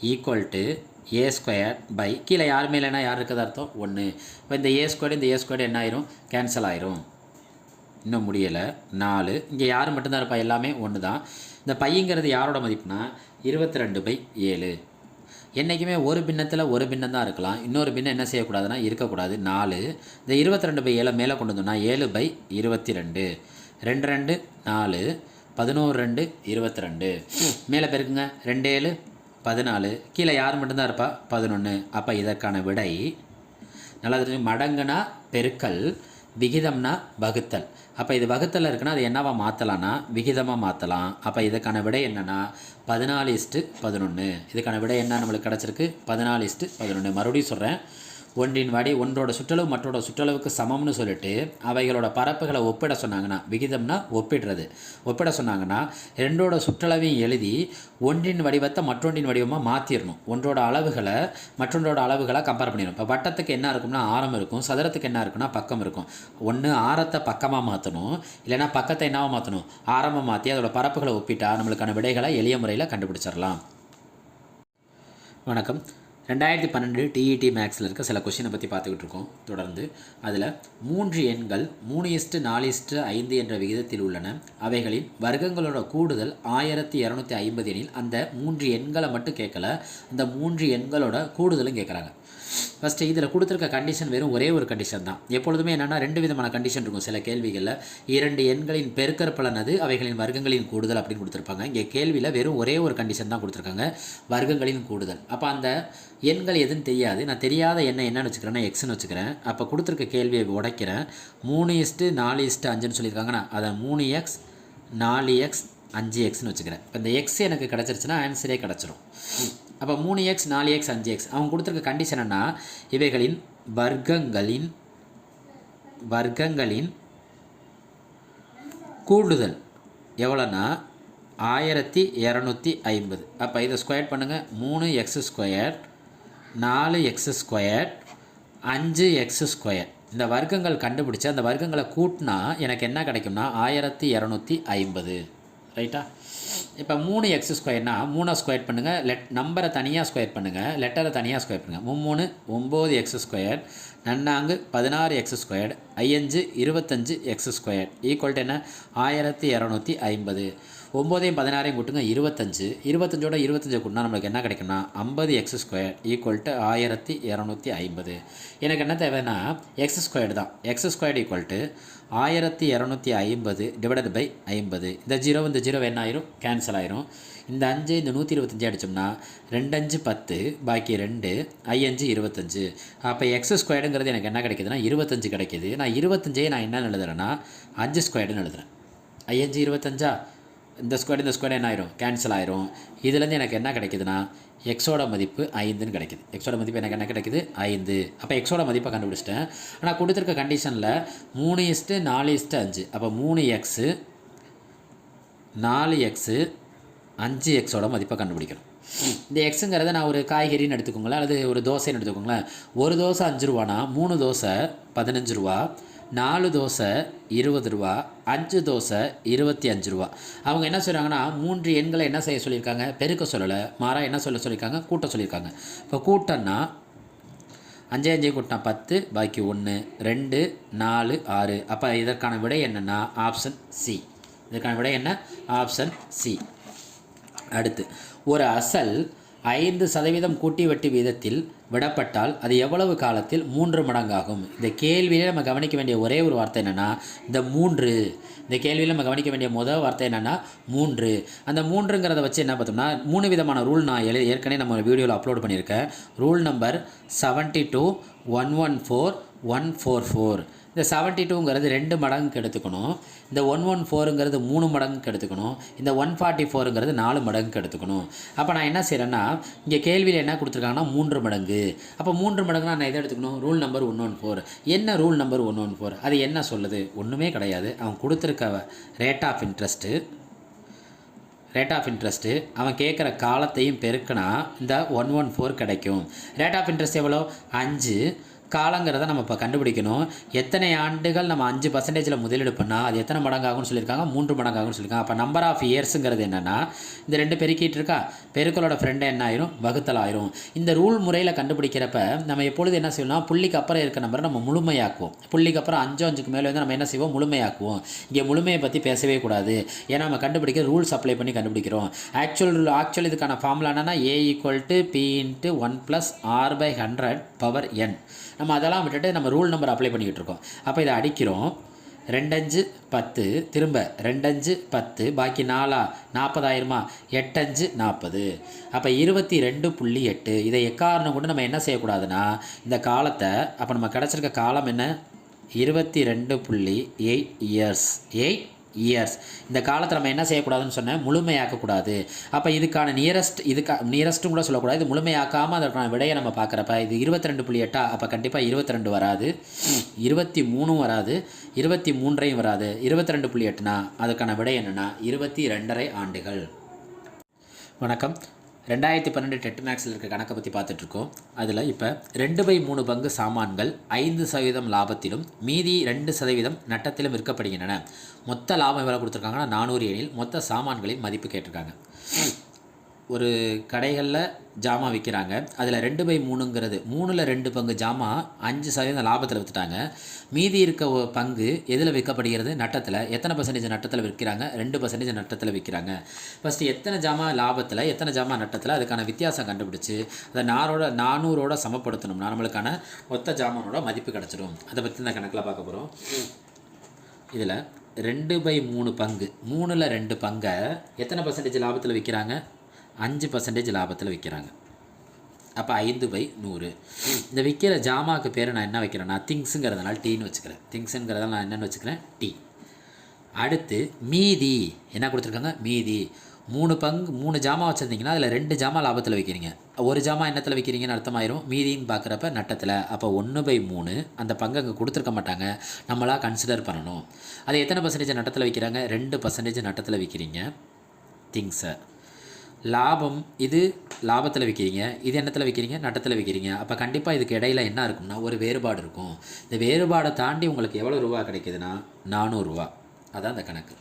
= a² கீழே யாருமே இல்லைன்னா யார் இருக்கிறது அர்த்தம், 1. இப்போ இந்த a² என்ன ஆயிரும், கேன்சல் ஆயிரும். இன்னும் முடியலை, 4. இங்கே யார் மட்டும்தான் இருப்பா, எல்லாமே 1 தான். இந்த பையங்கிறது யாரோட மதிப்புனா 22/7. என்றைக்குமே ஒரு பின்னத்தில் ஒரு பின்னம் தான் இருக்கலாம், இன்னொரு பின்னம் என்ன செய்யக்கூடாதுன்னா இருக்கக்கூடாது, 4. இந்த 22/7 மேலே கொண்டு வந்தோம்னா 7/22. 2 2 4, 11 2 22. மேலே பெருக்குங்க, 2 7 14, கீழே யார் மட்டும்தான் இருப்பா, 11. அப்போ இதற்கான விடை நல்லா தெரிஞ்சு, மடங்குனா பெருக்கல், விகிதம்னா வகுத்தல். அப்போ இது வகுத்தல் இருக்குன்னா அது என்னவா மாற்றலான்னா விகிதமாக மாற்றலாம். அப்போ இதுக்கான விடை என்னென்னா 14:11. இதுக்கான விடை என்ன நம்மளுக்கு கிடச்சிருக்கு, 14:11. மறுபடியும் சொல்கிறேன், ஒன்றின் வடி ஒன்றோட சுற்றளவு மற்றோட சுற்றளவுக்கு சமம்னு சொல்லிட்டு அவைகளோட பரப்புகளை ஒப்பிட சொன்னாங்கன்னா, விகிதம்னா ஒப்பிட சொன்னாங்கன்னா ரெண்டோட சுற்றளவையும் எழுதி ஒன்றின் வடிவத்தை மற்றொன்றின் வடிவமாக மாற்றிடணும். ஒன்றோட அளவுகளை மற்றொன்றோட அளவுகளை கம்பேர் பண்ணிடணும். இப்போ வட்டத்துக்கு என்ன இருக்கும்னா ஆரம் இருக்கும், சதுரத்துக்கு என்ன இருக்குன்னா பக்கம் இருக்கும். ஒன்று ஆரத்தை பக்கமாக மாற்றணும், இல்லைனா பக்கத்தை என்னவாக மாற்றணும், ஆரமாக மாற்றி அதோட பரப்புகளை ஒப்பிட்டா நம்மளுக்கான விடைகளை எளிய முறையில் கண்டுபிடிச்சிடலாம். வணக்கம். 2012 டிஇடி மேக்ஸில் இருக்க சில கொஷினை பற்றி பார்த்துக்கிட்டு இருக்கோம் தொடர்ந்து. அதில் 3 எண்கள் 3:4:5 என்ற விகிதத்தில் உள்ளன. அவைகளின் வர்க்கங்களோட கூடுதல் 1250 எனில் அந்த 3 எண்களை மட்டும் கேட்கல, அந்த 3 எண்களோட கூடுதலும் கேட்குறாங்க. ஃபஸ்ட்டு இதில் கொடுத்துருக்க கண்டிஷன் வெறும் ஒரே ஒரு கண்டிஷன் தான். எப்பொழுதுமே என்னென்னா 2 விதமான கண்டிஷன் இருக்கும் சில கேள்விகளில். 2 எண்களின் பெருக்கற்பலன் அது அவைகளின் வர்க்கங்களின் கூடுதல் அப்படின்னு கொடுத்துருப்பாங்க. இங்கே கேள்வியில் வெறும் ஒரே ஒரு கண்டிஷன் தான் கொடுத்துருக்காங்க, வர்க்கங்களின் கூடுதல். அப்போ அந்த எண்கள் எதுன்னு தெரியாது, நான் தெரியாத எண்ணை என்னன்னு வச்சுக்கிறேன்னா எக்ஸ்ன்னு வச்சுக்கிறேன். அப்போ கொடுத்துருக்க கேள்வியை உடைக்கிறேன். 3:4:5ன்னு சொல்லியிருக்காங்கன்னா அதை 3x 4x 5xன்னு வச்சுக்கிறேன். இப்போ இந்த எக்ஸ் எனக்கு கிடச்சிருச்சுன்னா ஆன்சரே கிடச்சிரும். அப்போ 3x 4x 5x அவங்க கொடுத்துருக்க கண்டிஷன் என்ன, இவைகளின் வர்க்கங்களின் கூடுதல் எவ்வளோன்னா 1250. அப்போ இதை ஸ்கொயர் பண்ணுங்கள், 3x², 4x², 5x². இந்த வர்க்கங்கள் கண்டுபிடிச்சி அந்த வர்க்கங்களை கூட்டினா எனக்கு என்ன கிடைக்கும்னா 1250. ரைட்டா? இப்போ 3x²னா 3 ஸ்கொயர் பண்ணுங்கள், நம்பரை தனியாக ஸ்கொயர் பண்ணுங்கள், லெட்டரை தனியாக ஸ்கொயர் பண்ணுங்கள். 3 9x², நன்னாங்கு 16x², 5 25x² equal to என்ன 1250. 9ஐயும் 16ஐயும் கூட்டுங்க 25. 25ஓட 25 கூட்டினா நம்மளுக்கு என்ன கிடைக்கும்னா 50x² ஈக்குவல் டு 1250. எனக்கு என்ன தேவைன்னா x² தான். x² equal to 1250 divided by 50. இந்த 0 என்ன ஆயிரும்? கேன்சல் ஆயிரும். இந்த 5 இந்த 125 அடித்தோம்னா 2 5 10 பாக்கி 2 5 25. அப்போ x²ங்கிறது எனக்கு என்ன கிடைக்குதுன்னா 25 கிடைக்கிது. நான் 25ஐ நான் என்ன எழுதுறேன்னா 5² எழுதுறேன். 5 25 இந்த ஸ்கொயர் என்ன ஆயிரும்? கேன்சல் ஆயிரும். இதுலேருந்து எனக்கு என்ன கிடைக்குதுன்னா எக்ஸோட மதிப்பு 5ன்னு கிடைக்குது. எக்ஸோட மதிப்பு எனக்கு என்ன கிடைக்குது? 5. அப்போ எக்ஸோட மதிப்பை கண்டுபிடிச்சிட்டேன். ஆனால் கொடுத்துருக்க கண்டிஷனில் 3:4:5. அப்போ 3x 4x 5xோட மதிப்பை கண்டுபிடிக்கணும். இந்த எக்ஸுங்கிறத நான் ஒரு காய்கறின்னு எடுத்துக்கோங்களேன், அல்லது ஒரு தோசைன்னு எடுத்துக்கோங்களேன். ஒரு தோசை 5 ரூபானா 3 தோசை 15 ரூபா, 4 தோசை 20 ரூபா, 5 தோசை 25 ரூபா. அவங்க என்ன சொல்கிறாங்கன்னா 3 எண்களை என்ன செய்ய சொல்லியிருக்காங்க? பெருக்க சொல்லலை, மாறாக என்ன சொல்லியிருக்காங்க? கூட்ட சொல்லியிருக்காங்க. இப்போ கூட்டன்னா 5 5 கூட்டினா 10 பாக்கி 1 2 4 6. அப்போ இதற்கான விடை என்னென்னா ஆப்ஷன் சி. இதற்கான விடை என்ன? Option C. அடுத்து, ஒரு அசல் 5% கூட்டி வட்டி வீதத்தில் விடப்பட்டால் அது எவ்வளவு காலத்தில் 3 மடங்காகும்? இந்த கேள்வியில் நம்ம கவனிக்க வேண்டிய ஒரே ஒரு வார்த்தை என்னென்னா இந்த 3. இந்த கேள்வியில் நம்ம கவனிக்க வேண்டிய முதல் வார்த்தை என்னென்னா 3. அந்த 3ங்கிறத வச்சு என்ன பார்த்தோம்னா 3 விதமான ரூல் நான் ஏற்கனவே நம்ம வீடியோவில் அப்லோட் பண்ணியிருக்கேன். Rule number 72 114 144. இந்த 72ங்கிறது 2 மடங்குக்கு எடுத்துக்கணும். இந்த 114ங்கிறது 3 மடங்குக்கு எடுத்துக்கணும். இந்த 144ங்கிறது 4 மடங்குக்கு எடுத்துக்கணும். அப்போ நான் என்ன செய்கிறேன்னா இங்கே கேள்வியில் என்ன கொடுத்துருக்காங்கன்னா 3 மடங்கு. அப்போ 3 மடங்குனா நான் எதை எடுத்துக்கணும்? Rule number 114. என்ன ரூல் நம்பர் 114? அது என்ன சொல்லுது? ஒன்றுமே கிடையாது. அவன் கொடுத்துருக்க ரேட் ஆஃப் இன்ட்ரெஸ்ட்டு அவன் கேட்குற காலத்தையும் பெருக்கினா இந்த 114 கிடைக்கும். ரேட் ஆஃப் இன்ட்ரெஸ்ட் எவ்வளோ? 5. காலங்கிறத நம்ம இப்போ கண்டுபிடிக்கணும். எத்தனை ஆண்டுகள் நம்ம 5%ல் முதலீடு பண்ணால் அது எத்தனை மடங்காகும்னு சொல்லியிருக்காங்க? 3 மடங்காகும்னு சொல்லியிருக்காங்க. அப்போ நம்பர் ஆஃப் இயர்ஸுங்கிறது என்னென்னா இந்த 2 பெருக்கிட்டு இருக்கா, பெருக்களோட ஃப்ரெண்டு என்ன ஆயிரும்? வகுத்தல் ஆயிரும். இந்த ரூல் முறையில் கண்டுபிடிக்கிறப்ப நம்ம எப்பொழுது என்ன செய்யணும்? புள்ளிக்கு அப்புறம் இருக்க நம்பரை நம்ம முழுமையாக்குவோம். புள்ளிக்கு அப்புறம் 5 மேலே வந்து நம்ம என்ன செய்வோம்? முழுமையாக்குவோம். இங்கே முழுமையை பற்றி பேசவே கூடாது. ஏன்னா நம்ம கண்டுபிடிக்க ரூல்ஸ் அப்ளை பண்ணி கண்டுபிடிக்கிறோம். ஆக்சுவல் இதுக்கான ஃபார்முலா என்னன்னா A = P × 1 + R/100 நம்ம அதெல்லாம் விட்டுட்டு நம்ம ரூல் நம்பர் அப்ளை பண்ணிக்கிட்டு இருக்கோம். அப்போ இதை அடிக்கிறோம். 2 5 10 திரும்ப 2 5 10 பாக்கி 4 40,000 8 5 40. அப்போ 22.8. இதை எக்காரணம் கொண்டு நம்ம என்ன செய்யக்கூடாதுன்னா இந்த காலத்தை அப்போ நம்ம கிடச்சிருக்க காலம் என்ன? 22.8 இயர்ஸ். 8 இயர்ஸ். இந்த காலத்தில் நம்ம என்ன செய்யக்கூடாதுன்னு சொன்னேன்? முழுமையாக்கக்கூடாது. அப்போ இதுக்கான நியரஸ்ட்டும் கூட சொல்லக்கூடாது. இது முழுமையாக்காமல் அதற்கான விடையை நம்ம பார்க்குறப்ப இது 22.8. அப்போ கண்டிப்பாக 22 வராது, 23 வராது, 23 வராது. 22.8னா அதுக்கான விடை என்னென்னா 22.5 ஆண்டுகள். வணக்கம். 2012 டெட் மேக்ஸில் இருக்க கணக்கை பற்றி பார்த்துட்ருக்கோம். அதில் இப்போ 2/3 பங்கு சாமான்கள் 5% லாபத்திலும் மீதி 2% நட்டத்திலும் விற்கப்படுகின்றன. மொத்த லாபம் எவ்வளோ கொடுத்துருக்காங்கன்னா 400 எனில் மொத்த சாமான்களின் மதிப்பு கேட்டிருக்காங்க. ஒரு கடைகளில் ஜாமான் விற்கிறாங்க. அதில் 2/3ங்கிறது 3/2 பங்கு ஜாமான் 5% லாபத்தில் விற்றுட்டாங்க. மீதி இருக்க பங்கு எதில் விற்கப்படுகிறது? நட்டத்தில். எத்தனை % நட்டத்தில் விற்கிறாங்க? 2% நட்டத்தில் விற்கிறாங்க. ஃபஸ்ட்டு எத்தனை ஜாமான் லாபத்தில், எத்தனை ஜாமான் நட்டத்தில், அதுக்கான வித்தியாசம் கண்டுபிடிச்சி அதை 400ஓட சமப்படுத்தணும்னா நம்மளுக்கான மொத்த ஜாமானோட மதிப்பு கிடச்சிடும். அதை பற்றி இந்த கணக்கில் பார்க்க போகிறோம். இதில் 2/3 பங்கு 3/2 பங்கை எத்தனை % லாபத்தில் விற்கிறாங்க? 5% லாபத்தில் விற்கிறாங்க. அப்போ 5/100. இந்த விற்கிற ஜாமாவுக்கு பேர் நான் என்ன வைக்கிறேன்னா திங்ஸுங்கிறதுனால டீன்னு வச்சுக்கிறேன். திங்ஸுங்கிறதால நான் என்னென்னு வச்சுக்கிறேன்? டி. அடுத்து மீதி என்ன கொடுத்துருக்காங்க? மீதி 3 ஜாமான் வச்சுருந்தீங்கன்னா அதில் 2 ஜாமான் லாபத்தில் வைக்கிறீங்க, ஒரு ஜாமான் என்னத்தில் வைக்கிறீங்கன்னு அர்த்தமாயிரும். மீதின்னு பார்க்குறப்ப நட்டத்தில். அப்போ 1/3 அந்த பங்கு அங்கே கொடுத்துருக்க மாட்டாங்க, நம்மளாக கன்சிடர் பண்ணணும். அது எத்தனை % நட்டத்தில் வைக்கிறாங்க? 2% நட்டத்தில் விற்கிறீங்க திங்ஸை. லாபம் இது லாபத்தில் விற்கிறீங்க, இது என்னத்தில் விற்கிறீங்க? நட்டத்தில் விற்கிறீங்க. அப்போ கண்டிப்பாக இதுக்கு இடையில் என்ன இருக்கும்னா ஒரு வேறுபாடு இருக்கும். இந்த வேறுபாடை தாண்டி உங்களுக்கு எவ்வளோ ரூபா கிடைக்குதுன்னா 400 ரூபா. அதான் அந்த கணக்கு.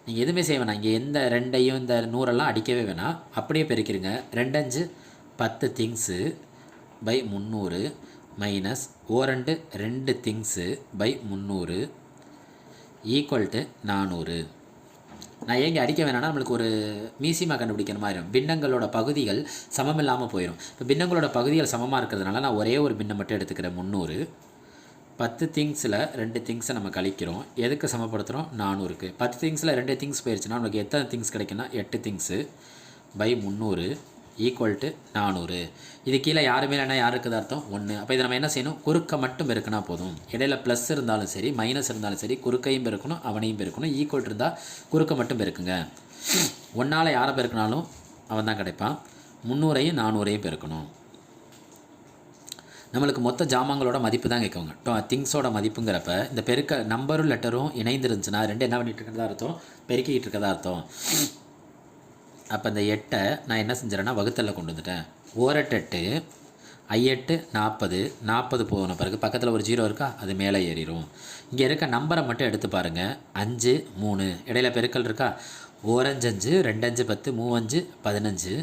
நீங்கள் எதுவுமே செய்ய வேணாம். இங்கே எந்த 2ஐயும் இந்த 100எல்லாம் அடிக்கவே வேணாம், அப்படியே பெருக்கிறீங்க. 2 5 10 things by 300 minus 2 things by 300 equal to 400. நான் ஏங்க அடிக்க வேணாம்னா நம்மளுக்கு ஒரு மீசிமா கண்டுபிடிக்கிற மாதிரி இருக்கும். பின்னங்களோட பகுதிகள் சமம் இல்லாமல் போயிடும். இப்போ பின்னங்களோட பகுதிகள் சமமாக இருக்கிறதுனால நான் ஒரே ஒரு பின்னம் மட்டும் எடுத்துக்கிறேன். 300. 10 திங்ஸில் 2 திங்ஸை நம்ம கழிக்கிறோம். எதுக்கு சமப்படுத்துகிறோம்? 400க்கு. 10 திங்ஸில் 2 திங்ஸ் போயிடுச்சுன்னா நமக்கு எத்தனை திங்ஸ் கிடைக்குன்னா 8 திங்ஸு பை 300 ஈக்குவல் டு 400. இது கீழே யாருமே இல்லைன்னா யார் இருக்குது அர்த்தம்? 1. அப்போ இதை நம்ம என்ன செய்யணும்? குறுக்க மட்டும் பெருக்கினா போதும். இடையில ப்ளஸ் இருந்தாலும் சரி மைனஸ் இருந்தாலும் சரி குறுக்கையும் பெருக்கணும் அவனையும் பெருக்கணும். ஈக்குவல் இருந்தால் குறுக்க மட்டும் பெருக்குங்க. 1ஆல் யாரை பெருக்கினாலும் அவன் தான் கிடைப்பான். 300ஐயும் 400ஐயும் பெருக்கணும். நம்மளுக்கு மொத்த ஜாமான்களோட மதிப்பு தான் கேட்குவாங்க. திங்ஸோட மதிப்புங்கிறப்ப இந்த பெருக்க நம்பரும் லெட்டரும் இணைந்துருந்துச்சுன்னா ரெண்டு என்ன பண்ணிகிட்டு இருக்கிறதா அர்த்தம்? பெருக்கிக்கிட்டு இருக்கிறதா அர்த்தம். அப்போ இந்த 8 நான் என்ன செஞ்சிடறேன்னா வகுத்தலில் கொண்டு வந்துட்டேன். 1 8 40 40 போன பிறகு பக்கத்தில் ஒரு 0 இருக்கா, அது மேலே ஏறிடும். இங்கே இருக்க நம்பரை மட்டும் எடுத்து பாருங்கள். 5 3 இடையில பெருக்கல் இருக்கா. 1 5 2 5 10 3 5 15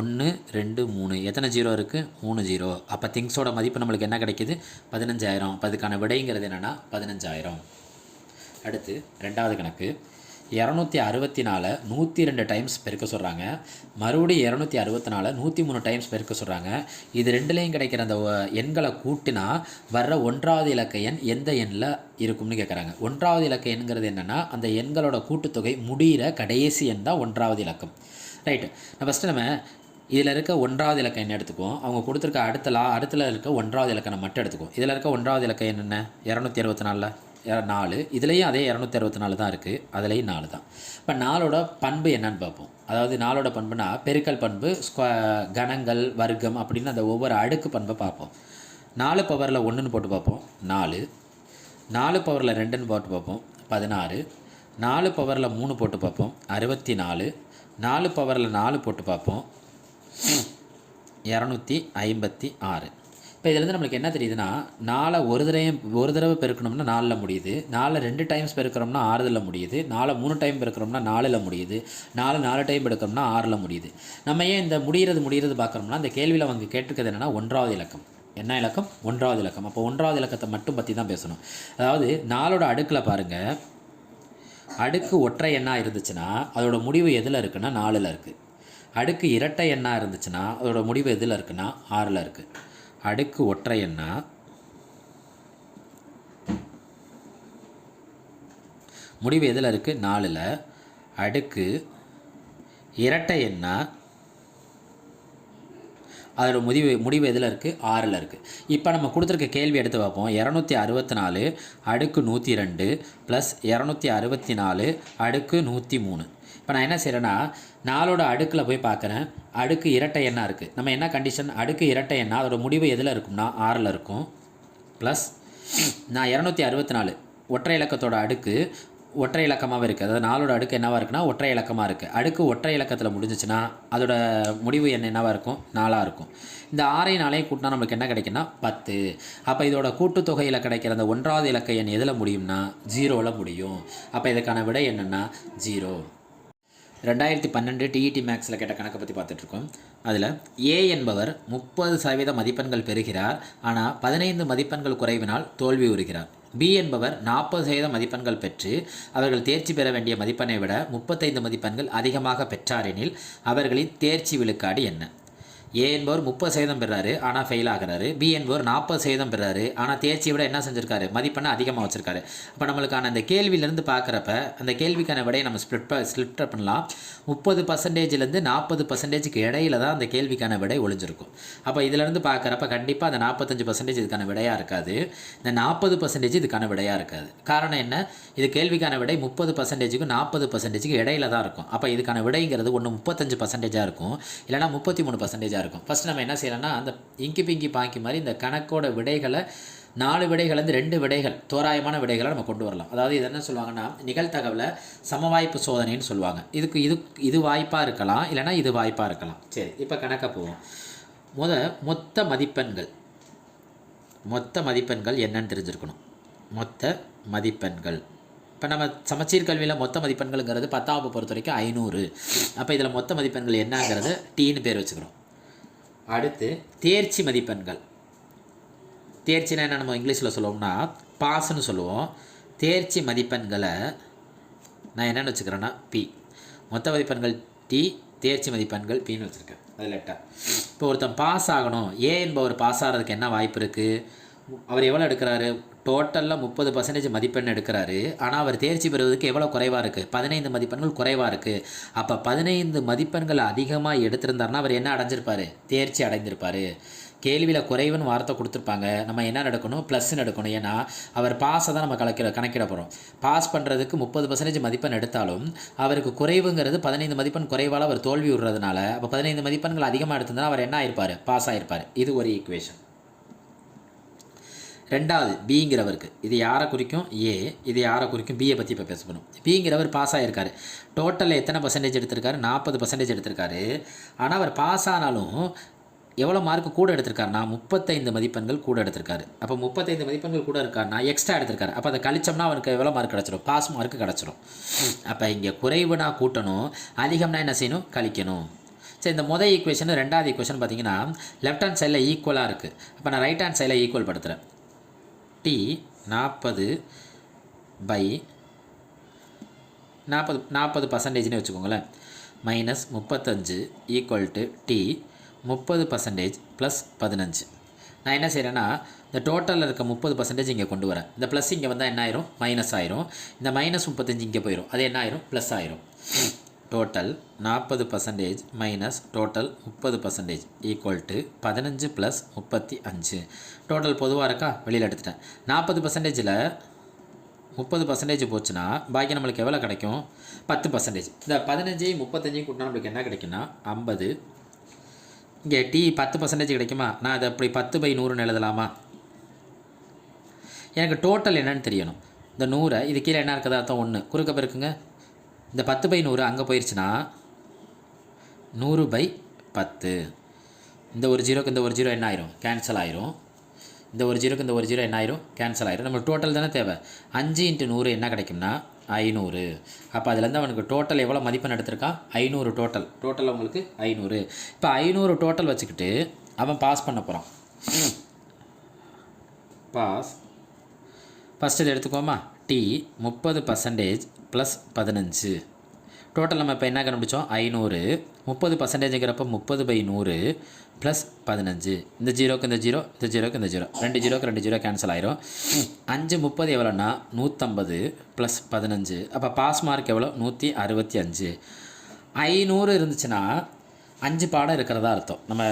1 2 3 எத்தனை 0 இருக்குது? 3 0. அப்போ திங்ஸோட மதிப்பு நம்மளுக்கு என்ன கிடைக்கிது? 15000. அப்போ அதுக்கான விடைங்கிறது என்னென்னா 15000. அடுத்து ரெண்டாவது கணக்கு. 264 102 டைம்ஸ் பெருக்க சொல்கிறாங்க. மறுபடியும் 264 103 டைம்ஸ் பெருக்க சொல்கிறாங்க. இது ரெண்டுலேயும் கிடைக்கிற அந்த எண்களை கூட்டினா வர்ற ஒன்றாவது இலக்க எண் எந்த எண்ணில் இருக்கும்னு கேட்குறாங்க. ஒன்றாவது இலக்க எண்கிறது என்னென்னா அந்த எண்களோட கூட்டுத்தொகை முடிகிற கடைசி எண் தான் ஒன்றாவது இலக்கம். ரைட்டு. ஃபஸ்ட்டு நம்ம இதில் இருக்க ஒன்றாவது இலக்கம் என்ன எடுத்துக்குவோம். அவங்க கொடுத்துருக்க அடுத்துல இருக்க ஒன்றாவது இலக்கணம் மட்டும் எடுத்துக்குவோம். இதில் இருக்க ஒன்றாவது இலக்கம் என்னென்ன? 264 4. இதுலேயும் அதே 264 தான் இருக்குது. அதுலேயும் 4 தான். இப்போ 4ஓட பண்பு என்னன்னு பார்ப்போம். அதாவது 4ஓட பண்புனா பெருக்கல் பண்பு, கணங்கள், வர்க்கம் அப்படின்னு அந்த ஒவ்வொரு அடுக்கு பண்பை பார்ப்போம். 4 பவரில் 1ன்னு போட்டு பார்ப்போம் 4. 4 பவரில் 2ன்னு போட்டு பார்ப்போம் 16. 4 பவரில் 3 போட்டு பார்ப்போம் 64. 4 பவரில் 4 போட்டு பார்ப்போம் 256. இப்போ இதிலேருந்து நம்மளுக்கு என்ன தெரியுதுன்னா 4 ஒரு தடவை பெருக்கணும்னா 4ல் முடியுது. 4 2 டைம்ஸ் பெருக்கிறோம்னா 6ல் முடியுது. 4 3 டைம் பெருக்கிறோம்னா 4ல் முடியுது. 4 டைம் எடுக்கிறோம்னா 6ல் முடியுது. நம்ம ஏன் இந்த முடிகிறது பார்க்குறோம்னா இந்த கேள்வியில் அவங்க கேட்டிருக்கிறது என்னென்னா ஒன்றாவது இலக்கம். என்ன இலக்கம்? ஒன்றாவது இலக்கம். அப்போ ஒன்றாவது இலக்கத்தை மட்டும் பற்றி தான் பேசணும். அதாவது 4ஓட அடுக்கில் பாருங்கள், அடுக்கு ஒற்றை எண்ணாக இருந்துச்சுன்னா அதோட முடிவு எதில் இருக்குன்னா 4ல் இருக்குது. அடுக்கு இரட்டை எண்ணாக இருந்துச்சுன்னா அதோட முடிவு எதில் இருக்குன்னா 6ல் இருக்குது. அடுக்கு ஒற்றை எண்ணா முடிவு எதில் இருக்குது? 4ல். அடுக்கு இரட்டை எண்ணா அதோட முடிவு எதில் இருக்குது? 6ல் இருக்குது. இப்போ நம்ம கொடுத்துருக்க கேள்வி எடுத்து பார்ப்போம். 264 அடுக்கு 102 ப்ளஸ் 264 அடுக்கு 103. இப்போ நான் என்ன செய்கிறேன்னா 4ஓட அடுக்கில் போய் பார்க்குறேன். அடுக்கு இரட்டை எண்ணாக இருக்குது. நம்ம என்ன கண்டிஷன்? அடுக்கு இரட்டை எண்ணா அதோட முடிவு எதில் இருக்கும்னா 6ல் இருக்கும். ப்ளஸ் நான் 264 ஒற்றை இலக்கத்தோட அடுக்கு ஒற்றை இலக்கமாகவே இருக்குது. அதாவது 4ஓட அடுக்கு என்னவாக இருக்குன்னா ஒற்றை இலக்கமாக இருக்குது. அடுக்கு ஒற்றை இலக்கத்தில் முடிஞ்சிச்சுன்னா அதோட முடிவு எண் என்னவாக இருக்கும்? 4ஆக இருக்கும். இந்த 6ஐயும் 4ஐயும் கூட்டினா நமக்கு என்ன கிடைக்குன்னா 10. அப்போ இதோட கூட்டுத்தொகையில் கிடைக்கிற அந்த ஒன்றாவது இலக்க எண் எதில் முடியும்னா 0ல் முடியும். அப்போ இதுக்கான விடை என்னென்னா 0. 2012 டிஇடி மேக்ஸில் கேட்ட கணக்கை பற்றி பார்த்துட்ருக்கோம். அதில் ஏ என்பவர் 30% மதிப்பெண்கள் பெறுகிறார், ஆனால் 15 மதிப்பெண்கள் குறைவினால் தோல்வி உறுகிறார். பி என்பவர் 40% மதிப்பெண்கள் பெற்று அவர்கள் தேர்ச்சி பெற வேண்டிய மதிப்பெண்ணை விட 35 மதிப்பெண்கள் அதிகமாக பெற்றாரெனில் அவர்களின் தேர்ச்சி விழுக்காடு என்ன? ஏ என்பவர் 30% பெறாரு ஆனால் ஃபெயில் ஆகிறாரு. பி என்பவர் 40% பெறாரு ஆனால் தேர்ச்சியை விட என்ன செஞ்சுருக்காரு? மதிப்பெண்ணை அதிகமாக வச்சுருக்காரு. அப்போ நம்மளுக்கான அந்த கேள்வியிலேருந்து பார்க்குறப்ப அந்த கேள்விக்கான விடையை நம்ம ஸ்ப்ளிட் பண்ணலாம். 30%லேருந்து 40%க்கு இடையில தான் அந்த கேள்விக்கான விடை ஒளிஞ்சிருக்கும். அப்போ இதிலேருந்து பார்க்குறப்ப கண்டிப்பாக அந்த 45% இதுக்கான விடையாக இருக்காது. இந்த 40% இதுக்கான விடையாக இருக்காது. காரணம் என்ன? இது கேள்விக்கான விடை 30%க்கும் 40%க்கு இடையில தான் இருக்கும். அப்போ இதுக்கான விடைங்கிறது ஒன்று 35% இருக்கும், இல்லைனா 33% இருக்கும். ஃபஸ்ட் நம்ம என்ன செய்யலாம்னா அந்த இங்கி பிங்கி பாங்கி மாதிரி இந்த கணக்கோட விடைகளை 4 விடைகள்லேருந்து 2 விடைகள் தோராயமான விடைகளை நம்ம கொண்டு வரலாம். அதாவது இது என்ன சொல்லுவாங்கன்னா நிகழ்தகவில் சமவாய்ப்பு சோதனைன்னு சொல்லுவாங்க. இது வாய்ப்பாக இருக்கலாம், இல்லைனா இது வாய்ப்பாக இருக்கலாம். சரி, இப்போ கணக்கை போவோம். மொத்த மதிப்பெண்கள் என்னன்னு தெரிஞ்சிருக்கணும். மொத்த மதிப்பெண்கள் இப்போ நம்ம சமச்சீர் கல்வியில் மொத்த மதிப்பெண்கள்ங்கிறது 10ஆம் பொறுத்த வரைக்கும் 500. அப்போ இதில் மொத்த மதிப்பெண்கள் என்னங்கிறது டீன்னு பேர் வச்சுக்கிறோம். அடுத்து தேர்ச்சி மதிப்பெண்கள். தேர்ச்சினா என்ன நம்ம இங்கிலீஷில் சொல்லுவோம்னா பாஸ்ன்னு சொல்லுவோம். தேர்ச்சி மதிப்பெண்களை நான் என்னென்னு வச்சுக்கிறேன்னா பி. மொத்த மதிப்பெண்கள் டி, தேர்ச்சி மதிப்பெண்கள் பின்னு வச்சுருக்கேன். அது லெட்டர். இப்போ ஒருத்தன் பாஸ் ஆகணும், ஏ என்பவர் பாஸ் ஆகிறதுக்கு என்ன வாய்ப்பு இருக்குது? அவர் எவ்வளோ எடுக்கிறாரு? டோட்டலில் 30% மதிப்பெண் எடுக்கிறாரு. ஆனால் அவர் தேர்ச்சி பெறுவதற்கு எவ்வளோ குறைவாக இருக்குது? 15 மதிப்பெண்கள் குறைவாக இருக்குது. அப்போ 15 மதிப்பெண்கள் அதிகமாக எடுத்திருந்தாருன்னா அவர் என்ன அடைஞ்சிருப்பார்? தேர்ச்சி அடைந்திருப்பார். கேள்வியில் குறைவுன்னு வார்த்தை கொடுத்துருப்பாங்க. நம்ம என்ன எடுக்கணும்? ப்ளஸ்ன்னு எடுக்கணும். ஏன்னா அவர் பாஸை தான் நம்ம கணக்கிட போகிறோம். பாஸ் பண்ணுறதுக்கு 30% மதிப்பெண் எடுத்தாலும் அவருக்கு குறைவுங்கிறது 15 மதிப்பெண் குறைவால் அவர் தோல்வி விடுறதுனால அப்போ 15 மதிப்பெண்கள் அதிகமாக எடுத்திருந்தால் அவர் என்ன ஆயிருப்பார்? பாஸ் ஆகிருப்பார். இது ஒரு ஈக்குவேஷன். ரெண்டாவது பிங்கிறவருக்கு இது யாரை குறிக்கும்? ஏ. இது யாரை குறிக்கும்? பியை பற்றி இப்போ பேச போகிறோம். பிங்கிறவர் பாஸ் ஆகிருக்காரு. டோட்டலில் எத்தனை பர்சன்டேஜ் எடுத்திருக்காரு? 40% எடுத்திருக்காரு. ஆனால் அவர் பாஸ் ஆனாலும் எவ்வளோ மார்க்கு கூட எடுத்திருக்காருனா 35 மதிப்பெண்கள் கூட எடுத்திருக்காரு. அப்போ 35 மதிப்பெண்கள் கூட இருக்காருனா எக்ஸ்ட்ரா எடுத்திருக்காரு. அப்போ அதை கழிச்சோம்னா அவனுக்கு எவ்வளோ மார்க் கிடச்சிரும்? பாஸ் மார்க்கு கிடச்சிரும். அப்போ இங்கே குறைவுனா கூட்டணும், அதிகம்னா என்ன செய்யணும்? கழிக்கணும். சரி, இந்த முதல் ஈக்குவேஷன் ரெண்டாவது ஈக்குவேஷன் பார்த்தீங்கன்னா லெஃப்ட் ஹேண்ட் சைடில் ஈக்குவலாக இருக்குது. அப்போ நான் ரைட் ஹேண்ட் சைடில் ஈக்குவல் படுத்துகிறேன். டி 40/40% வச்சுக்கோங்களேன். -35 ஈக்குவல் டு டி 30% + 15. நான் என்ன செய்கிறேன்னா இந்த டோட்டலில் இருக்க 30% இங்கே கொண்டு வரேன். இந்த ப்ளஸ் இங்கே வந்தால் என்ன ஆயிரும்? மைனஸ் ஆயிரும். இந்த -35 இங்கே போயிடும். அது என்ன ஆயிரும்? ப்ளஸ் ஆயிரும். Total 40% minus total 30% equal to 15 + 35. Total பொதுவாக இருக்கா? வெளியில் எடுத்துட்டேன். 40%ல் 30% போச்சுன்னா பாக்கி நம்மளுக்கு எவ்வளோ கிடைக்கும்? 10%. இந்த 15 35 கூட்டினா நம்மளுக்கு என்ன கிடைக்குன்னா 50. இங்கே டி 10% கிடைக்குமா? நான் அதை அப்படி 10/100 எழுதலாமா? எனக்கு டோட்டல் என்னன்னு தெரியணும். இந்த 100 இது கீழே என்ன இருக்குதா? அர்த்தம் 1 குறுக்க பெருக்குங்க. இந்த 10/100 அங்கே போயிடுச்சுன்னா 100/10. இந்த ஒரு ஜீரோக்கு இந்த ஒரு ஜீரோ என்ன ஆயிரும்? கேன்சல் ஆயிரும். இந்த ஒரு ஜீரோக்கு இந்த ஒரு ஜீரோ என்ன ஆயிரும்? கேன்சல் ஆயிரும். நம்மளுக்கு டோட்டல் தானே தேவை. 5 × 100 என்ன கிடைக்கும்னா 500. அப்போ அதுலேருந்து அவனுக்கு டோட்டல் எவ்வளோ மதிப்பெண் எடுத்திருக்கான்? 500 டோட்டல் அவங்களுக்கு 500. இப்போ 500 டோட்டல் வச்சுக்கிட்டு அவன் பாஸ் பண்ண போகிறான். பாஸ் ஃபஸ்ட்டு இது எடுத்துக்கோமா. டி 30% + 15. டோட்டல் நம்ம இப்போ என்ன கண்டுபிடிச்சோம்? 500. 30%ங்கிறப்ப 30/100 + 15. இந்த ஜீரோக்கு இந்த ஜீரோ, இந்த ஜீரோக்கு இந்த ஜீரோ, 2 ஜீரோக்கு 2 ஜீரோ கேன்சல் ஆயிரும். 5 30 எவ்வளோன்னா 150 + 15. அப்போ பாஸ் மார்க் எவ்வளோ? 165. 500 இருந்துச்சுன்னா 5 பாடம் இருக்கிறதா அர்த்தம். நம்ம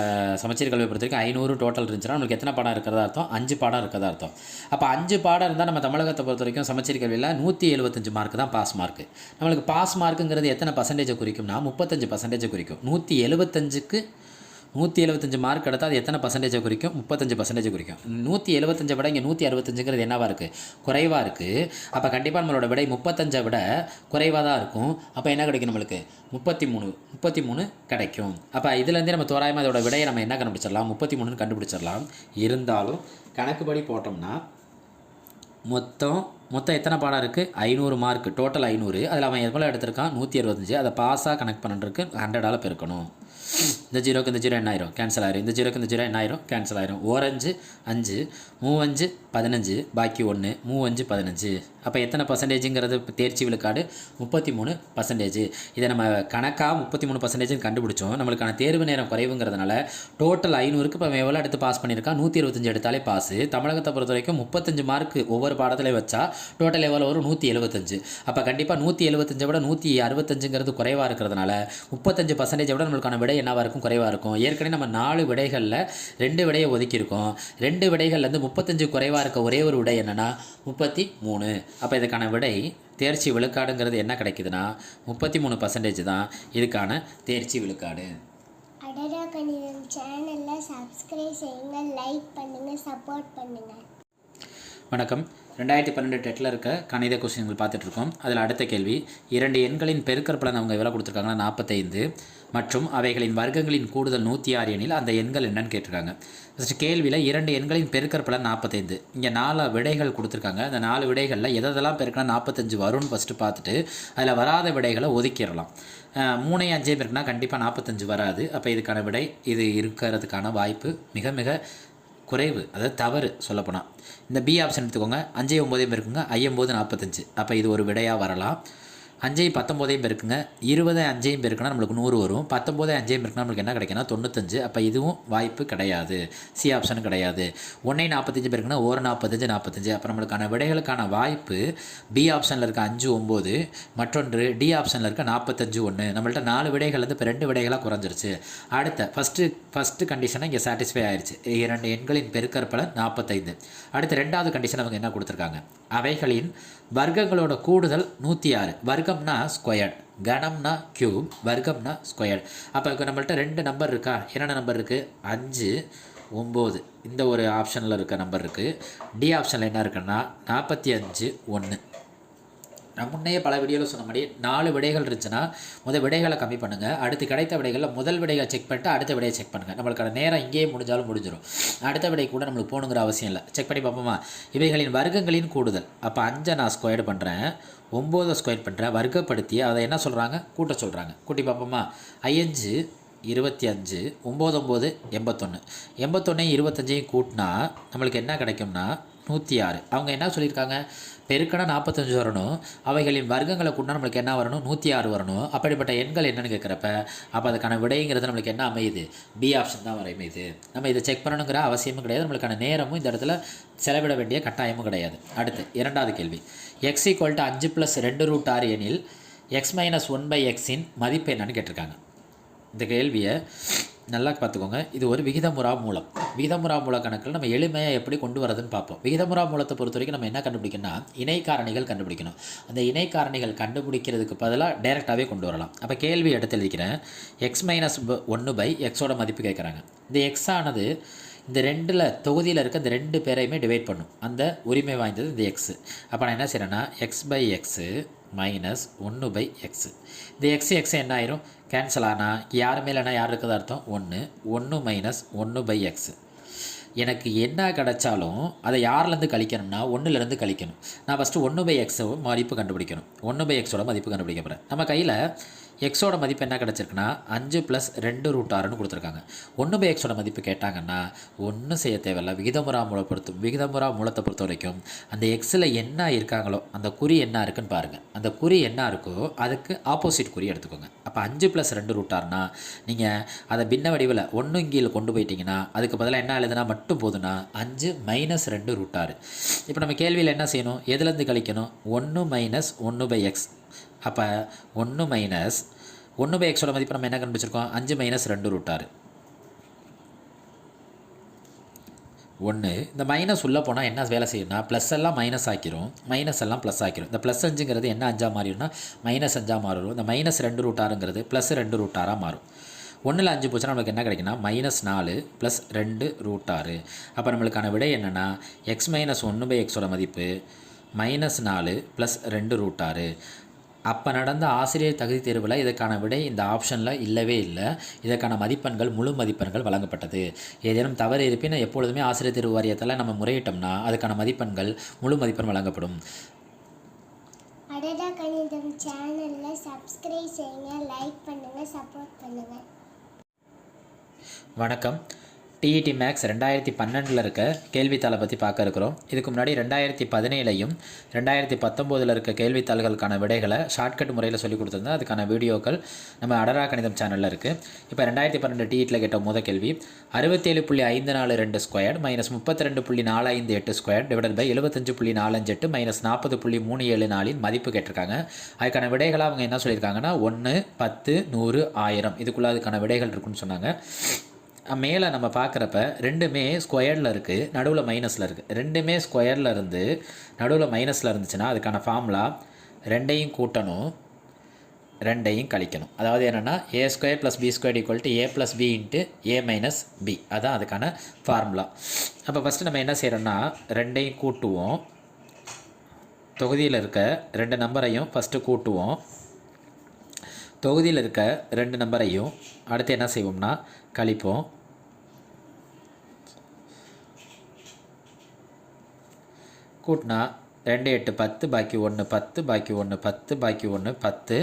சமச்சீர் கல்வியை பொறுத்த வரைக்கும் 500 டோட்டல் இருந்துச்சுன்னா நம்மளுக்கு எத்தனை பாடம் இருக்கிறதா அர்த்தம்? 5 பாடம் இருக்கிறதா அர்த்தம். அப்போ 5 பாடம் இருந்தால் நம்ம தமிழகத்தை பொறுத்த வரைக்கும் சமச்சீர் கல்வியில் 175 மார்க் தான் பாஸ் மார்க்கு. நம்மளுக்கு பாஸ் மார்க்குங்கிறது எத்தனை பர்சன்டேஜை குறிக்கும்னா 35% குறிக்கும். 175 மார்க் எடுத்தால் அது எத்தனை பர்சன்டேஜை குறிக்கும்? 35% குறிக்கும். 175 விட இங்கே 165ங்கிறது என்னவாக இருக்குது? குறைவாக இருக்குது. அப்போ கண்டிப்பாக நம்மளோட விடை 35 விட குறைவாக தான் இருக்கும். அப்போ என்ன கிடைக்கும் நம்மளுக்கு? 33 கிடைக்கும். அப்போ இதுலேருந்தே நம்ம தோராயமாக இதோட விடையை நம்ம என்ன கண்டுபிடிச்சிடலாம்? 33 கண்டுபிடிச்சிடலாம். இருந்தாலும் கணக்குப்படி போட்டோம்னா மொத்தம் எத்தனை பாடம் இருக்குது? 500 மார்க். டோட்டல் 500. அதில் அவன் எவ்வளோ எடுத்திருக்கான்? 165. அதை பாஸாக கனெக்ட் பண்ணுறதுக்கு 100ஆல் பெருக்கணும். இந்த ஜீரோக்கு இந்த ஜீரோ என்ன ஆயிரும்? கேன்சல் ஆயிரும். இந்த ஜீரோக்கு இந்த ஜீரோ என்ன ஆயிரும்? கேன்சல் ஆயிரும். 5 5 3 15 பாக்கி 1 3 15. அப்போ எத்தனை பர்சன்டேஜுங்கிறது தேர்ச்சி விழுக்காடு? 33%. இதை நம்ம கணக்காக 33% கண்டுபிடிச்சோம். நம்மளுக்கான தேர்வு நேரம் குறைவுங்கிறதுனால டோட்டல் 500க்கு இப்போ எவ்வளோ எடுத்து பாஸ் பண்ணியிருக்கான்? 125 எடுத்தாலே பாஸு. தமிழகத்தை பொறுத்த வரைக்கும் 35 மார்க் ஒவ்வொரு பாடத்துலேயும் வச்சா டோட்டல் எவ்வளோ வரும்? 175. அப்போ கண்டிப்பாக 175 விட 165ங்கிறது குறைவாக இருக்கிறதுனால 35% விட நம்மளுக்கான விடை என்னவாக இருக்கும்? குறைவாக இருக்கும். ஏற்கனவே நம்ம 4 விடைகளில் 2 விடையை ஒதுக்கியிருக்கோம். 2 விடைகள்லேருந்து 35 குறைவாக இருக்க ஒரே ஒரு விடை என்னென்னா 33. அப்போ இதுக்கான விடை தேர்ச்சி விழுக்காடுங்கிறது என்ன கிடைக்குதுன்னா 33% தான் இதுக்கான தேர்ச்சி விழுக்காடு. அடடா கணிதம் சேனலை சப்ஸ்கிரைப் செய்யுங்க, லைக் பண்ணுங்கள், சப்போர்ட் பண்ணுங்கள். வணக்கம். 2012 டெட்டில் இருக்க கணித கொஸ்டின்கள் பார்த்துட்ருக்கோம். அதில் அடுத்த கேள்வி, 2 எண்களின் பெருக்கற்பலன் அவங்க எவ்வளோ கொடுத்துருக்காங்கன்னா 45 மற்றும் அவைகளின் வர்க்கங்களின் கூடுதல் 106 எனில் அந்த எண்கள் என்னன்னு கேட்டிருக்காங்க. ஃபஸ்ட்டு கேள்வியில் 2 எண்களின் பெருக்கற்பலன் 45. இங்கே 4 விடைகள் கொடுத்துருக்காங்க. அந்த 4 விடைகளில் எதெல்லாம் பெருக்கினா 45 வரும்னு ஃபஸ்ட்டு பார்த்துட்டு அதில் வராத விடைகளை ஒதுக்கிடலாம். 3 5 பெருக்கினா கண்டிப்பாக 45 வராது. அப்போ இதுக்கான விடை இது இருக்கிறதுக்கான வாய்ப்பு மிக மிக குறைவு, அதாவது தவறு சொல்லப்போனால். இந்த பி ஆப்ஷன் எடுத்துக்கோங்க. 5 9 இருக்குங்க, 5 9 45. அப்போ இது ஒரு விடையாக வரலாம். 5ஐயும் 19ஐயும் பெருக்குங்க. 20 5ஐயும் பெருக்குனா நம்மளுக்கு 100 வரும். 19 5ஐயும் பெருக்குனா நம்மளுக்கு என்ன கிடைக்குன்னா 95. அப்போ இதுவும் வாய்ப்பு கிடையாது. சி ஆப்ஷனும் கிடையாது. 1ஐயும் 45 பெருக்குனா 1 45 45. அப்போ நம்மளுக்கான விடைகளுக்கான வாய்ப்பு பி ஆப்ஷனில் இருக்க 5 9, மற்றொன்று டி ஆப்ஷனில் இருக்க 45 1. நம்மள்ட்ட 4 விடைகள் வந்து இப்போ 2 விடைகளாக குறைஞ்சிருச்சு. அடுத்த ஃபஸ்ட்டு கண்டிஷனை இங்கே சாட்டிஸ்ஃபை ஆயிடுச்சு. 2 எண்களின் பெருக்கற்பலன் 45. அடுத்து 2வது கண்டிஷன் அவங்க என்ன கொடுத்துருக்காங்க, அவைகளின் வர்க்கங்களோட கூடுதல் 106. வர்க்கம்னா ஸ்கொயர்ட், கணம்னா கியூப், வர்க்கம்னா ஸ்கொயர்ட். அப்போ நம்மள்ட்ட 2 நம்பர் இருக்கா? என்னென்ன நம்பர் இருக்குது? 5 9 இந்த ஒரு ஆப்ஷனில் இருக்க நம்பர் இருக்குது. டி ஆப்ஷனில் என்ன இருக்குன்னா 45 1. நான் முன்னையே பல வீடியோவில் சொன்ன மாதிரி 4 விடைகள் இருந்துச்சுன்னா முதல் விடைகளை கம்மி பண்ணுங்கள். அடுத்து கிடைத்த விடைகளில் முதல் விடைகளை செக் பண்ணிட்டு அடுத்த விடையை செக் பண்ணுங்கள். நம்மளுக்கான நேரம் இங்கேயே முடிஞ்சாலும் முடிஞ்சிடும். அடுத்த விடை கூட நம்மளுக்கு போகணுங்கிற அவசியம் இல்லை. செக் பண்ணி பார்ப்போமா? இவைகளின் வர்க்கங்களின் கூடுதல். அப்போ 5 நான் ஸ்கொயர்டு பண்ணுறேன், 9 ஸ்கொயர் பண்ணுறேன், வர்க்கப்படுத்தி அதை என்ன சொல்கிறாங்க? கூட்ட சொல்கிறாங்க. கூட்டி பார்ப்போமா? 5 25 9 9 81. 81 25 கூட்டினா நம்மளுக்கு என்ன கிடைக்கும்னா 106. அவங்க என்ன சொல்லியிருக்காங்க? பெருக்கணா 45 வரணும், அவைகளின் வர்க்கங்களை கூட்டினா நம்மளுக்கு என்ன வரணும்? 106 வரணும். அப்படிப்பட்ட எண்கள் என்னென்னு கேட்குறப்ப அப்போ அதுக்கான விடைங்கிறது நம்மளுக்கு என்ன அமையுது? பி ஆப்ஷன் தான் அமையுது. நம்ம இதை செக் பண்ணணுங்கிற அவசியமும் கிடையாது. நம்மளுக்கான நேரமும் இந்த இடத்துல செலவிட வேண்டிய கட்டாயமும் கிடையாது. அடுத்து 2வது கேள்வி. x = 5 + 2√6 எனில் x - 1/xன் மதிப்பு என்னன்னு கேட்டிருக்காங்க. இந்த கேள்வியை நல்லா பார்த்துக்கோங்க. இது ஒரு விகிதமுறா மூலம். விகிதமுறா மூல கணக்கில் நம்ம எளிமையாக எப்படி கொண்டு வரதுன்னு பார்ப்போம். விகிதமுறா மூலத்தை பொறுத்த வரைக்கும் நம்ம என்ன கண்டுபிடிக்கணும்னா இணை காரணிகள் கண்டுபிடிக்கணும். அந்த இணை காரணிகள் கண்டுபிடிக்கிறதுக்கு பதிலாக டைரெக்டாகவே கொண்டு வரலாம். அப்போ கேள்வி எடுத்து எழுதிக்கிறேன். x - 1/xோட மதிப்பு கேட்குறாங்க. இந்த எக்ஸ் ஆனது இந்த 2 தொகுதியில் இருக்க இந்த 2 பேரையுமே டிவைட் பண்ணும். அந்த உரிமை வாய்ந்தது இந்த எக்ஸு. அப்போ நான் என்ன செய்கிறேன்னா x/x - 1/x. இந்த எக்ஸ் என்ன ஆயிரும்? கேன்சல் ஆனால் யாருமே இல்லைனா யார் இருக்குது அர்த்தம்? 1 1 - 1/x. எனக்கு என்ன கிடைச்சாலும் அதை யார்லேருந்து கழிக்கணும்னா 1லேருந்து கழிக்கணும். நான் ஃபஸ்ட்டு 1/x மதிப்பு கண்டுபிடிக்கணும். 1/xோட மதிப்பு கண்டுபிடிக்க போகிறேன். நம்ம கையில் எக்ஸோட மதிப்பு என்ன கிடச்சிருக்குன்னா 5 + 2√6 கொடுத்துருக்காங்க. 1/xோட மதிப்பு கேட்டாங்கன்னா ஒன்றும் செய்ய தேவையில்லை. விகிதமுறா மூலத்தை பொறுத்த வரைக்கும் அந்த எக்ஸில் என்ன இருக்காங்களோ அந்த குறி என்ன இருக்குன்னு பாருங்கள். அந்த குறி என்ன இருக்கோ அதுக்கு ஆப்போசிட் குறி எடுத்துக்கோங்க. அப்போ 5 + 2√6னா நீங்கள் அதை பின்ன வடிவில் 1 கீழே கொண்டு போயிட்டீங்கன்னா அதுக்கு பதிலாக என்ன எழுதுனா மட்டும் போதுன்னா 5 - 2√6. இப்போ நம்ம கேள்வியில் என்ன செய்யணும்? எதுலேருந்து கழிக்கணும்? 1 - 1/x. அப்போ 1 - 1/xோட மதிப்பு நம்ம என்ன கண்டுபிடிச்சிருக்கோம்? 5 - 2√6 1. இந்த மைனஸ் உள்ளே போனால் என்ன வேலை செய்யணும்னா ப்ளஸ் எல்லாம் மைனஸ் ஆக்கிரும், மைனஸ் எல்லாம் ப்ளஸ் ஆக்கிரும். இந்த ப்ளஸ் 5ங்கிறது என்ன 5ஆக மாறிடும்னா -5ஆக மாறும். இந்த -2√6ங்கிறது +2√6ஆக மாறும். 1ல் 5 போச்சுன்னா நம்மளுக்கு என்ன கிடைக்குன்னா -4 + 2√6. அப்போ நம்மளுக்கான விடை என்னென்னா x - 1/xோட மதிப்பு -4 + 2√6. அப்போ நடந்த ஆசிரியர் தகுதி தேர்வில் இதற்கான விடை இந்த ஆப்ஷனில் இல்லவே இல்லை. இதற்கான மதிப்பெண்கள் முழு மதிப்பெண்கள் வழங்கப்பட்டது. ஏதேனும் தவறு இருப்பின் எப்பொழுதுமே ஆசிரியர் தேர்வு வாரியத்தில் நம்ம முறையிட்டோம்னா அதுக்கான மதிப்பெண்கள் முழு மதிப்பெண் வழங்கப்படும். அடடா கணிதம் சேனலை சப்ஸ்கிரைப் செய்யுங்க, லைக் பண்ணுங்கள், சப்போர்ட் பண்ணுங்கள். வணக்கம். டிஇடி மேக்ஸ் 2012 இருக்க கேள்வித்தாளை பற்றி பார்க்க இருக்கிறோம். இதுக்கு முன்னாடி 2017 2019 இருக்க கேள்வித்தாள்களுக்கான விடைகளை ஷார்ட்கட் முறையில் சொல்லி கொடுத்துருந்தேன். அதுக்கான வீடியோக்கள் நம்ம அடரா கணிதம் சேனலில் இருக்குது. இப்போ 2012 டிஇடியில் கேட்ட முதல் கேள்வி 67.542 ஸ்கொயர் -32.458 ஸ்கொயர் /75.458 -40.374 மதிப்பு கேட்டிருக்காங்க. அதுக்கான விடைகளை அவங்க என்ன சொல்லியிருக்காங்கன்னா 1 10 100 1000 இதுக்குள்ளே அதுக்கான விடைகள் இருக்குன்னு சொன்னாங்க. மேலே நம்ம பார்க்குறப்ப ரெண்டுமே ஸ்கொயரில் இருக்குது, நடுவில் மைனஸில் இருக்குது. ரெண்டுமே ஸ்கொயரில் இருந்து நடுவில் மைனஸில் இருந்துச்சுன்னா அதுக்கான ஃபார்முலா 2ஐயும் கூட்டணும், 2ஐயும் கழிக்கணும். அதாவது என்னென்னா a² + b² = a + b × a - b. அதுதான் அதுக்கான ஃபார்முலா. அப்போ ஃபஸ்ட்டு நம்ம என்ன செய்கிறோன்னா 2ஐயும் கூட்டுவோம். தொகுதியில் இருக்க 2 நம்பரையும் ஃபஸ்ட்டு கூட்டுவோம். தொகுதியில் இருக்க 2 நம்பரையும் அடுத்து என்ன செய்வோம்னா கழிப்போம். கூட்டினா 2 8 10 பாக்கி 1 10 பாக்கி 1 10 பாக்கி 1 10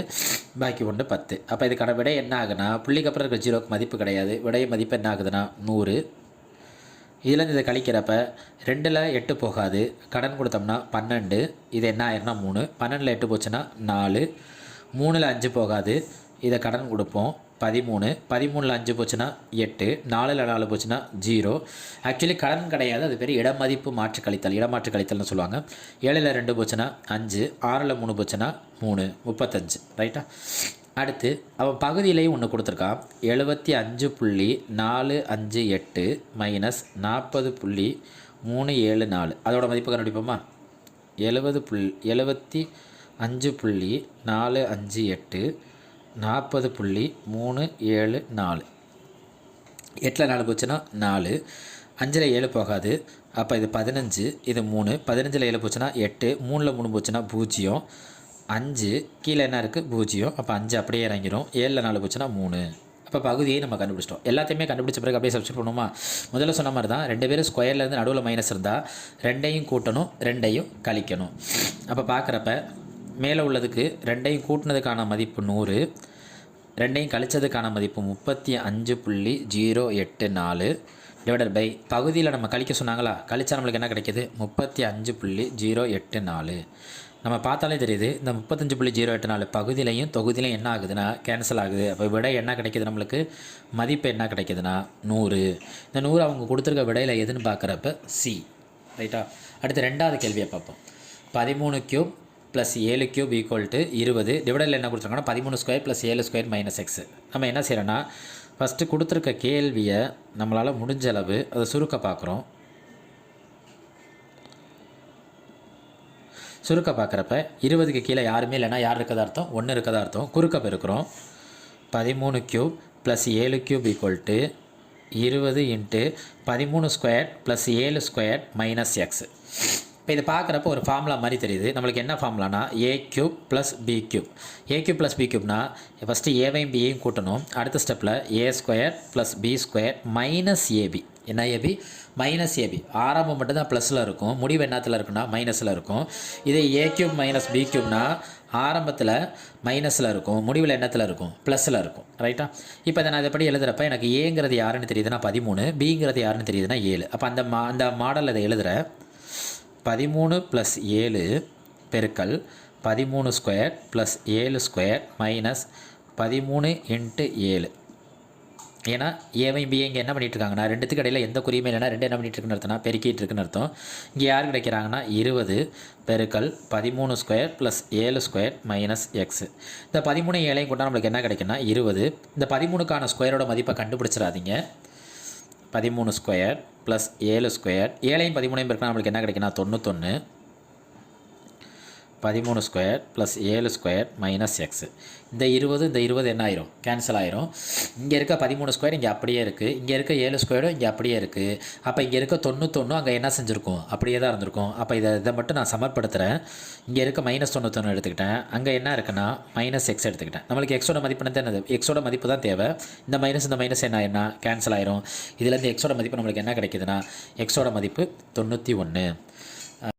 பாக்கி 1 10. அப்போ இதுக்கான விடை என்ன ஆகுனா புள்ளிக்கு அப்புறம் இருக்கிற 0க்கு மதிப்பு கிடையாது. விடை மதிப்பு என்ன ஆகுதுன்னா 100. இதுலேருந்து இதை கழிக்கிறப்ப 2ல் 8 போகாது, கடன் கொடுத்தோம்னா 12. இது என்ன ஆயிரும்னா 3. 12ல் 8 போச்சுன்னா 4. 3ல் 5 போகாது, இதை கடன் கொடுப்போம். 13, 13ல் 5 போச்சுன்னா 8, 4ல் 4 போச்சுன்னா 0. ஆக்சுவலி கடன் கிடையாது, அது பேர் இடமதிப்பு மாற்று கழித்தல், இடமாற்று கழித்தல்னு சொல்லுவாங்க. 7ல் 2 போச்சுன்னா 5, 6ல் 3 போச்சுன்னா 3, 35. ரைட்டா? அடுத்து அவன் பகுதியிலையும் ஒன்று கொடுத்துருக்கான். 75.458 மைனஸ் 40.374. அதோட மதிப்பு கண்டுபிடிப்போமா? 75.458 40.374. 8ல் 4 போச்சுன்னா 4, 5ல் 7 போகாது, அப்போ இது 15, இது 3, 15ல் 7 போச்சுன்னா 8, 3ல் 3 போச்சுன்னா 0, 5 கீழே என்ன இருக்குது 0, அப்போ 5 அப்படியே இறங்கிடும். 7ல் 4 போச்சுன்னா 3. அப்போ பகுதியை நம்ம கண்டுபிடிச்சிட்டோம். எல்லாத்தையுமே கண்டுபிடிச்ச பிறகு அப்படியே சப்ஸ்டிட் பண்ணுமா? முதல்ல சொன்ன மாதிரி தான், 2 பேரும் ஸ்கொயர்லேருந்து நடுவில் மைனஸ் இருந்தால் 2ஐயும் கூட்டணும், 2ஐயும் கழிக்கணும். அப்போ பார்க்குறப்ப மேலே உள்ளதுக்கு 2ஐயும் கூட்டினதுக்கான மதிப்பு 100, 2ஐயும் கழித்ததுக்கான மதிப்பு 35.084 டிவைடட் பை பகுதியில் நம்ம கழிக்க சொன்னாங்களா, கழிச்சா நம்மளுக்கு என்ன கிடைக்கிது? 35.084. நம்ம பார்த்தாலே தெரியுது, இந்த 35.084 பகுதியிலையும் தொகுதியிலையும் என்ன ஆகுதுன்னா கேன்சல் ஆகுது. அப்போ விடை என்ன கிடைக்கிது நம்மளுக்கு? மதிப்பு என்ன கிடைக்கிதுன்னா 100. இந்த 100 அவங்க கொடுத்துருக்க விடையில் எதுன்னு பார்க்குறப்ப சி. ரைட்டா? அடுத்து ரெண்டாவது கேள்வியை பார்ப்போம். 13 cube plus 7 cube equal to 20 டிவைடரில் என்ன கொடுத்துருக்காங்கன்னா 13 square plus 7 square minus X. நம்ம என்ன செய்கிறோன்னா ஃபஸ்ட்டு கொடுத்துருக்க கேள்வியை நம்மளால் முடிஞ்ச அளவு அதை சுருக்க பார்க்குறோம். சுருக்க பார்க்குறப்ப 20க்கு கீழே யாருமே இல்லைன்னா யார் இருக்கதா அர்த்தம்? 1 இருக்கதா அர்த்தம். குறுக்க பெருக்கிறோம். 13 cube plus 7 cube equal to 20 into 13 square plus 7 square minus x. இப்போ இதை பார்க்குறப்ப ஒரு ஃபார்முலா மாதிரி தெரியுது. நம்மளுக்கு என்ன ஃபார்முலானா a cube plus b cube. A cube plus b கியூப்னா ஃபஸ்ட்டு ஏவையும் பியையும் கூட்டணும். அடுத்த ஸ்டெப்பில் a square plus b square minus AB. என்ன ஏபி? Minus AB. ஆரம்பம் மட்டும்தான் ப்ளஸில் இருக்கும், முடிவு என்னத்தில் இருக்குன்னா மைனஸில் இருக்கும். இதே ஏ கியூப் மைனஸ் பி கியூப்னா ஆரம்பத்தில் மைனஸில் இருக்கும், முடிவில் என்னத்தில் இருக்கும்? ப்ளஸில் இருக்கும். ரைட்டா? இப்போ இதை நான் எப்படி எழுதுகிறப்ப எனக்கு ஏங்கிறது யாருன்னு தெரியுதுன்னா 13, பிங்கிறது யாருன்னு தெரியுதுன்னா 7. அப்போ அந்த மாடல் இதை எழுதுகிறேன். 13 ப்ளஸ் 7 பெருக்கல் 13 square plus 7 square minus 13 into 7. ஏன்னா ஏவையும் பிஏ இங்கே என்ன பண்ணிகிட்ருக்காங்கன்னா ரெண்டுத்துக்கு இடையில் எந்த குறியுமே இல்லைனா ரெண்டு என்ன பண்ணிகிட்ருக்குன்னு அர்த்தம்னா பெருக்கிட்டு இருக்குன்னு அர்த்தம். இங்கே யார் கிடைக்கிறாங்கன்னா 20 பெருக்கல் 13 square plus 7 square minus X. இந்த 13 7ஐயும் கூட்டா நம்மளுக்கு என்ன கிடைக்குன்னா 20. இந்த 13க்கான ஸ்கொயரோட மதிப்பை கண்டுபிடிச்சிடாதீங்க. 13 ஸ்கொயர் ப்ளஸ் 7 ஸ்கொயர், 7ஐயும் 13ஐயும் பெருக்கினா நம்மளுக்கு என்ன கிடைக்குன்னா 91. 13 square plus 7 square minus X. இந்த 20 என்ன ஆயிரும்? கேன்சல் ஆயிரும். இங்கே இருக்க 13 ஸ்கொயர் இங்கே அப்படியே இருக்குது, இங்கே இருக்க 7 ஸ்கொயரும் இங்கே அப்படியே இருக்குது. அப்போ இங்கே இருக்க 91 அங்கே என்ன செஞ்சுருக்கும்? அப்படியே தான் இருந்திருக்கும். அப்போ இதை மட்டும் நான் சமர்ப்படுத்துகிறேன். இங்கே இருக்க மைனஸ் 91 எடுத்துக்கிட்டேன், அங்கே என்ன இருக்குன்னா மைனஸ் எக்ஸ் எடுத்துக்கிட்டேன். நம்மளுக்கு எக்ஸோட மதிப்பு என்னது? எக்ஸோட மதிப்பு தான் தேவை. இந்த மைனஸ் என்ன கேன்சல் ஆயிரும். இதுலேருந்து எக்ஸோட மதிப்பு நம்மளுக்கு என்ன கிடைக்குதுன்னா எக்ஸோட மதிப்பு 91.